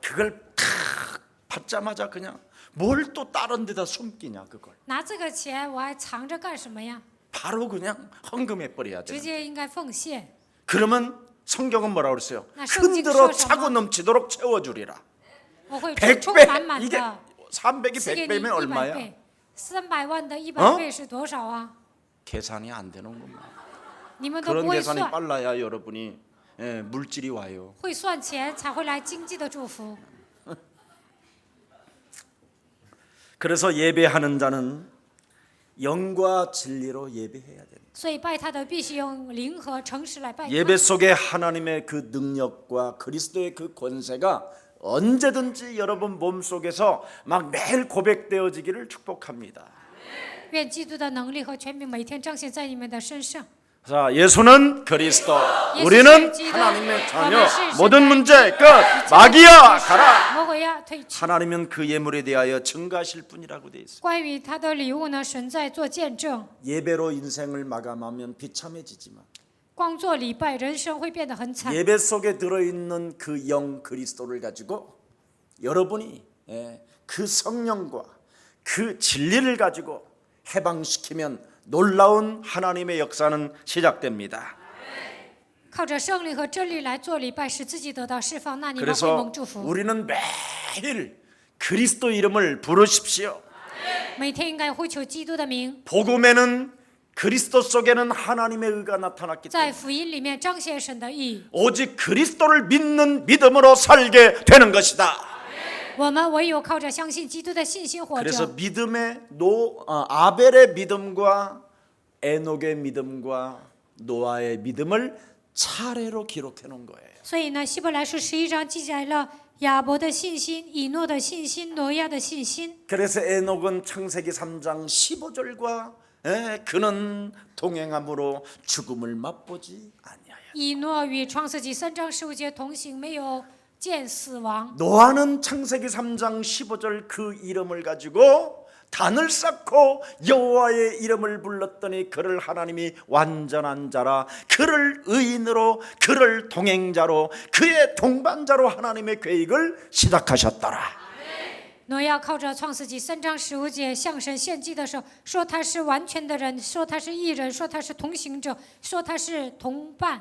그걸 탁 받자마자 그냥 뭘 또 다른 데다 숨기냐 그걸. 拿这个钱我还藏着干什么呀？ 바로 그냥 헌금해 버려야 直 돼. 接应该奉献。 그러면 성경은 뭐라고 그랬어요? 나 성경 흔들어 써서 차고 뭐? 넘치도록 채워주리라. 我会 100充 배 满满 이게 的， 300이 赐给你 100배면 100 얼마야? 倍。300万的100 어 倍是多少啊？ 계산이 안 되는구만. 你们都不 그런 会 계산이 算， 빨라야 여러분이 물질이 와요. 会算钱才会来经济的祝福。 그래서 예배하는 자는 영과 진리로 예배해야 됩니다. 所以拜他的必须用灵和诚实来拜他。 예배 속에 하나님의 그 능력과 그리스도의 그 권세가 언제든지 여러분 몸 속에서 막 매일 고백되어지기를 축복합니다. 愿基督的能力和权柄每天彰显在你们的身上。 자, 예수는 그리스도, 예수 우리는 기도, 하나님의 자녀, 원하실 모든 신의 문제 끝, 마귀야 가라. 魔鬼呀，退去。 하나님은 그 예물에 대하여 증가하실 분이라고 되어 있습니다. 关于他的礼物呢，神在做见证。 예배로 인생을 마감하면 비참해지지만 光做礼拜，人生会变得很惨。 예배 속에 들어있는 그 영 그리스도를 가지고 여러분이 그 성령과 그 진리를 가지고 해방시키면 놀라운 하나님의 역사는 시작됩니다. 靠着圣灵和真理来做礼拜，使自己得到释放，那你们会 그래서 蒙祝福。 우리는 매일 그리스도 이름을 부르십시오. 每天应该呼求基督的名， 복음에는 그리스도 속에는 하나님의 의가 나타났기 在 때문에 福音里面彰显神的义。 오직 그리스도를 믿는 믿음으로 살게 되는 것이다. 我们唯有靠着相信基督的信心活 그래서 着。 믿음의 아벨의 믿음과 에녹의 믿음과 노아의 믿음을 차례로 기록해 놓은 거예요. 所以呢，希伯来书11章记载了亚伯的信心、以诺的信心、挪亚的信心。 그래서 에녹은 창세기 3장 15절과 그는 동행함으로 죽음을 맛보지 아니하여. 以诺与创世纪3章15节同行，没有见死亡。 노아는 창세기 3장 15절 그 이름을 가지고 단을 쌓고 여호와의 이름을 불렀더니 그를 하나님이 완전한 자라, 그를 의인으로, 그를 동행자로, 그의 동반자로 하나님의 계획을 시작하셨더라. 挪亚靠着创世纪3章15节向神献祭的时候，说他是完全的人，说他是义人，说他是同行者，说他是同伴。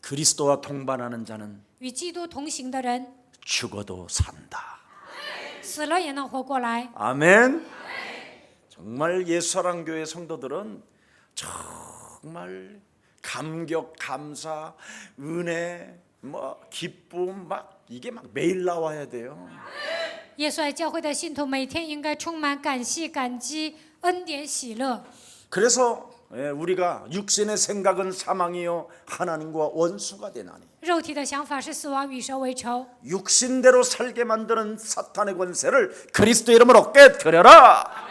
그리스도와 동반하는 자는 与基督同行的人， 죽어도 산다. 死了也能活过来。 아멘. 정말 예수사랑교회 성도들은 정말 감격, 감사, 은혜, 기쁨 이게 막 매일 나와야 돼요. 耶稣爱教会的信徒每天应该充满感谢、感激、恩典、喜乐。 그래서 우리가 육신의 생각은 사망이요 하나님과 원수가 되나니 肉体的想法是死亡，与神为仇。 육신대로 살게 만드는 사탄의 권세를 그리스도 이름으로 깨뜨려라.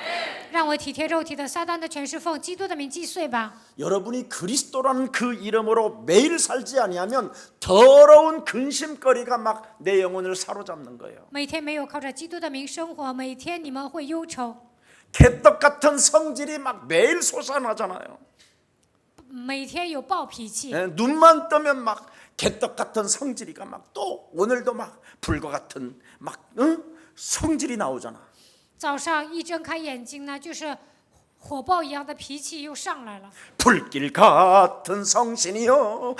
让我体贴肉体的撒旦的权势，奉基督的名击碎吧。 여러분이 그리스도라는 그 이름으로 매일 살지 아니하면 더러운 근심거리가 막 내 영혼을 사로잡는 거예요. 每天没有靠着基督的名生活，每天你们会忧愁。 개떡 같은 성질이 막 매일 솟아나잖아요. 每天有暴脾气， 눈만 뜨면 막 개떡 같은 성질이가 막 또 오늘도 막 불과 같은 막 성질이 나오잖아. 早上一睁开眼睛呢，就是火爆一样的脾气又上来了， 불길 같은 성신이요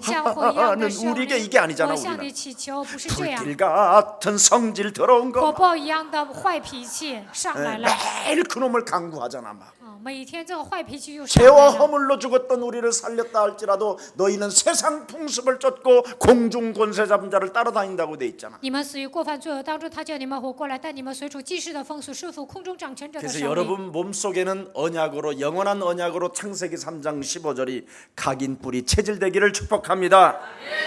像火一样 간구하는 的圣 우리에게 灵。 이게 아니잖아. 我向你 우리는 祈求，不是这样。 불길 같은 성질 더러운 火 거 爆一样的坏脾气上来了， 매일 그놈을 간구하잖아. 막 每天这个坏脾气又上 죄와 来了。 허물로 죽었던 우리를 살렸다 할지라도 너희는 세상 풍습을 쫓고 공중 권세 잡은 자를 따라다닌다고 돼 있잖아. 你们死于过犯罪恶当中，他叫你们活过来，但你们随处记事的风俗，顺服空中掌权者的 그래서 手里。 여러분 몸속에는 언약으로 영원한 언약으로 창세기 3장 15절이 각인 뿌리 체질되기를 축복합니다.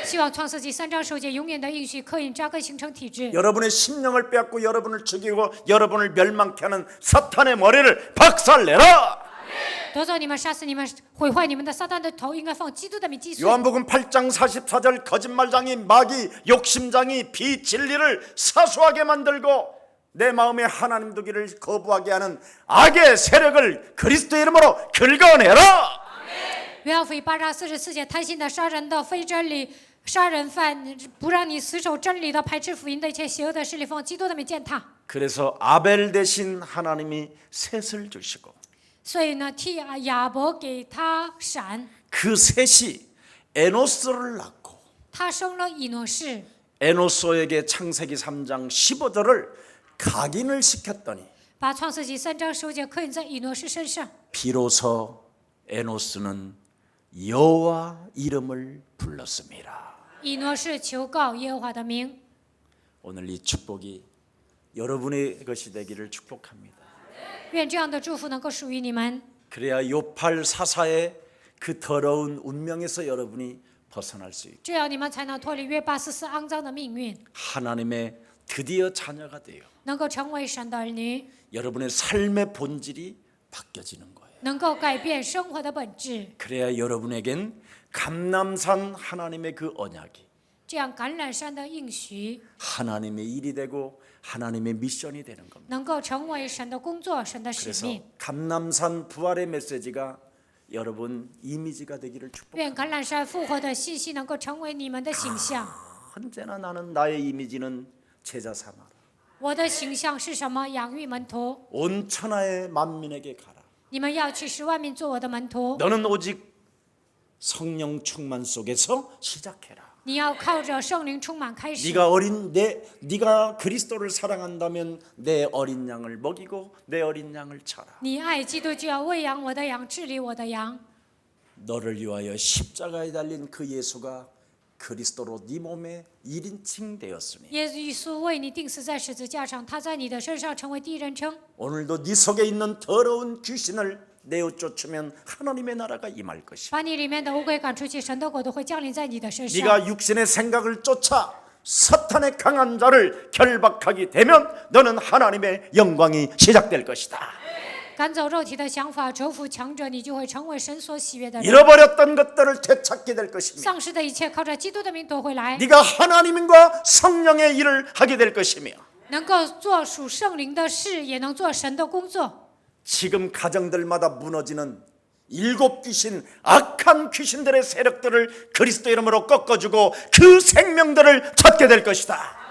希望创世纪3章15节永远的应许刻印扎根形成体制。 여러분의 심령을 빼앗고 여러분을 죽이고 여러분을 멸망케 하는 사탄의 머리를 박살내라. 夺走你们，杀死你们，毁坏你们的撒旦的头，应该放基督的名击碎。 요한복음 8장 44절 거짓말장이 마귀 욕심장이 비진리를 사수하게 만들고 내 마음에 하나님 두기를 거부하게 하는 악의 세력을 그리스도 이름으로 긁어내라. 约翰福音8章44节，贪心的、杀人的、非真理、杀人犯，不让你死守真理的、排斥福音的一切邪恶的势力，奉基督的名践踏。 그래서 아벨 대신 하나님이 셋을 주시고 所以呢，替亚伯给他闪， 그 셋이 에노스를 낳고 他生了以诺士。 에노스에게 창세기 3장 15절을 각인을 시켰더니 把创世纪3章15节刻印在以诺士身上。 비로소 에노스는 여호와 이름을 불렀습니다. 以诺士求告耶和华的名。 오늘 이 축복이 여러분의 것이 되기를 축복합니다. 愿这样的祝福能够属于你们， 그래야 요팔 사사의 그 더러운 운명에서 여러분이 벗어날 수 있고 这样你们才能脱离约巴斯斯肮脏的命运， 하나님의 드디어 자녀가 돼요. 能够成为神的儿女， 여러분의 삶의 본질이 바뀌어지는 거예요. 能够改变生活的本质。 그래야 여러분에겐 감람산 하나님의 그 언약이 这样橄榄山的应许 하나님의 일이 되고 하나님의 미션이 되는 겁니다. 能够成为神的工作、神的使 그래서 命。 감람산 부활의 메시지가 여러분 이미지가 되기를 축복합니다. 愿橄榄山复活的信息能够成为你们的形象。 언제나 나는 나의 이미지는 제자 삼아라. 我的形象是什么？养育门徒。 온 천하의 만민에게 가라. 你们要去使万民做我的门徒。 너는 오직 성령 충만 속에서 시작해라. 你要靠着圣灵充满开始。 네가 그리스도를 사랑한다면 내 어린 양을 먹이고 내 어린 양을 쳐라. 你爱基督就要喂养我的羊，治理我的羊。 너를 위하여 십자가에 달린 그 예수가 그리스도로 네 몸에 1인칭 되었으니 耶稣为你钉死在十字架上，他在你的身上成为第一人称。 오늘도 네 속에 있는 더러운 귀신을 내어 쫓으면 하나님의 나라가 임할 것이다. 把你里面的乌龟赶出去，神的国度会降临在你的身上。 네가 육신의 생각을 쫓아 사탄의 강한 자를 결박하게 되면 너는 하나님의 영광이 시작될 것이다. 赶走肉体的想法，折服强者，你就会成为神所喜悦的人。 잃어버렸던 것들을 되찾게 될 것이며 丧失的一切靠着基督的名夺回来， 네가 하나님과 성령의 일을 하게 될 것이며 能够做属圣灵的事，也能做神的工作。 지금 가정들마다 무너지는 7 귀신, 악한 귀신들의 세력들을 그리스도 이름으로 꺾어주고 그 생명들을 찾게 될 것이다.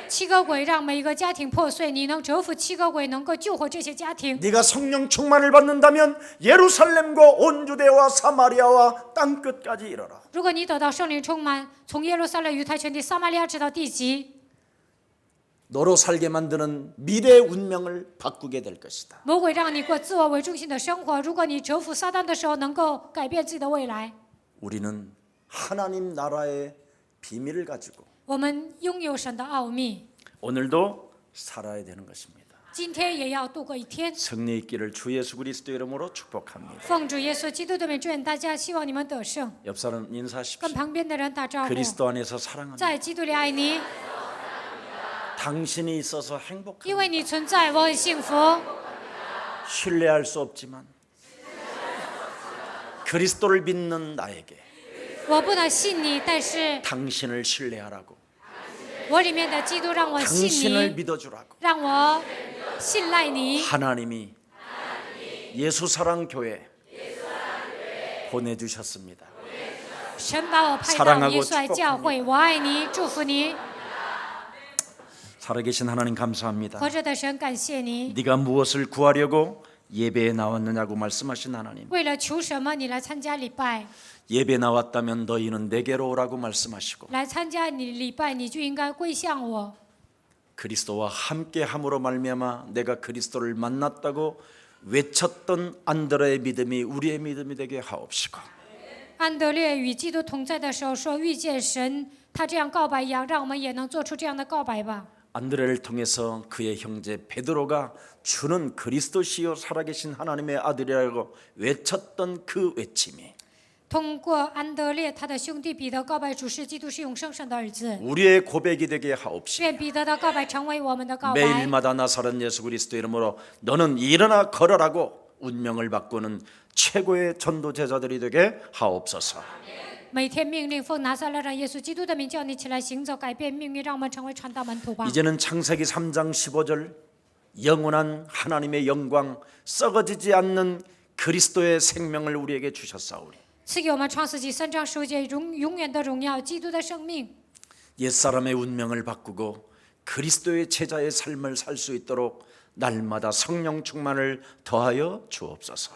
七个鬼让每一个家庭破碎，你能折服七个鬼，能够救活这些家庭。 네가 성령 충만을 받는다면 예루살렘과 온 유대와 사마리아와 땅 끝까지 이르라. 如果你得到圣灵充满，从耶路撒冷、犹太全地、撒玛利亚直到地极， 너로 살게 만드는 미래의 운명을 바꾸게 될 것이다. 魔鬼让你过自我为中心的生活。如果你折服撒旦的时候，能够改变自己的未来。 우리는 하나님 나라의 비밀을 가지고 我们拥有神的奥秘， 오늘도 살아야 되는 것입니다. 今天也要度过一天。 승리 있기를 주 예수 그리스도 이름으로 축복합니다. 奉主耶稣基督的名祝愿大家，希望你们得胜。 옆 사람 인사하십시오. 跟旁边的人打招呼， 그리스도 안에서 사랑합니다. 在基督里爱你， 당신이 있어서 행복합니다. 因为你存在，我很幸福。 신뢰할 수 없지만 그리스도를 믿는 나에게 我不能信你，但是 당신을 신뢰하라고 我里面的基督让我信 당신을 你， 믿어주라고 让我信赖你。 하나님이 예수 사랑 교회 보내주셨습니다. 神把我派到 사랑하고 耶稣爱教会，我爱你，祝福你。 살아계신 하나님 감사합니다. 活着的神，感谢你。 네가 무엇을 구하려고 예배에 나왔느냐고 말씀하신 하나님. 为了求什么，你来参加礼拜， 예배 나왔다면 너희는 내게로 오라고 말씀하시고 来参加你礼拜，你就应该归向我。 그리스도와 함께함으로 말미암아 내가 그리스도를 만났다고 외쳤던 안드레의 믿음이 우리의 믿음이 되게 하옵시고 安德烈与基督同在的时候说遇见神，他这样告白一样，让我们也能做出这样的告白吧。 안드레를 통해서 그의 형제 베드로가 주는 그리스도시요 살아계신 하나님의 아들이라고 외쳤던 그 외침이 通过安德烈，他的兄弟彼得告白主是基督是永生神的儿子。 우리의 고백이 되게 하옵시고 愿彼得的告白成为我们的告白。 매일마다 나사렛 예수 그리스도 이름으로 너는 일어나 걸어라고 운명을 바꾸는 최고의 전도 제자들이 되게 하옵소서. 每天命令奉拿撒勒人耶稣基督的名叫你起来行走，改变命运，让我们成为传道门徒吧。 이제는 창세기 3장 15절 영원한 하나님의 영광 썩어지지 않는 그리스도의 생명을 우리에게 주셨사오니 赐给我们创世纪3章15节永远的荣耀，基督的生命。 옛사람의 운명을 바꾸고 그리스도의 제자의 삶을 살 수 있도록 날마다 성령 충만을 더하여 주옵소서.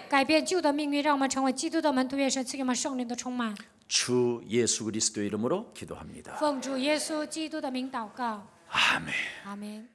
改变旧的命运，让我们成为基督的门徒。愿神赐给我们圣灵的充满。 주 예수 그리스도 이름으로 기도합니다. 奉主耶稣基督的名祷告， 아멘. 阿门。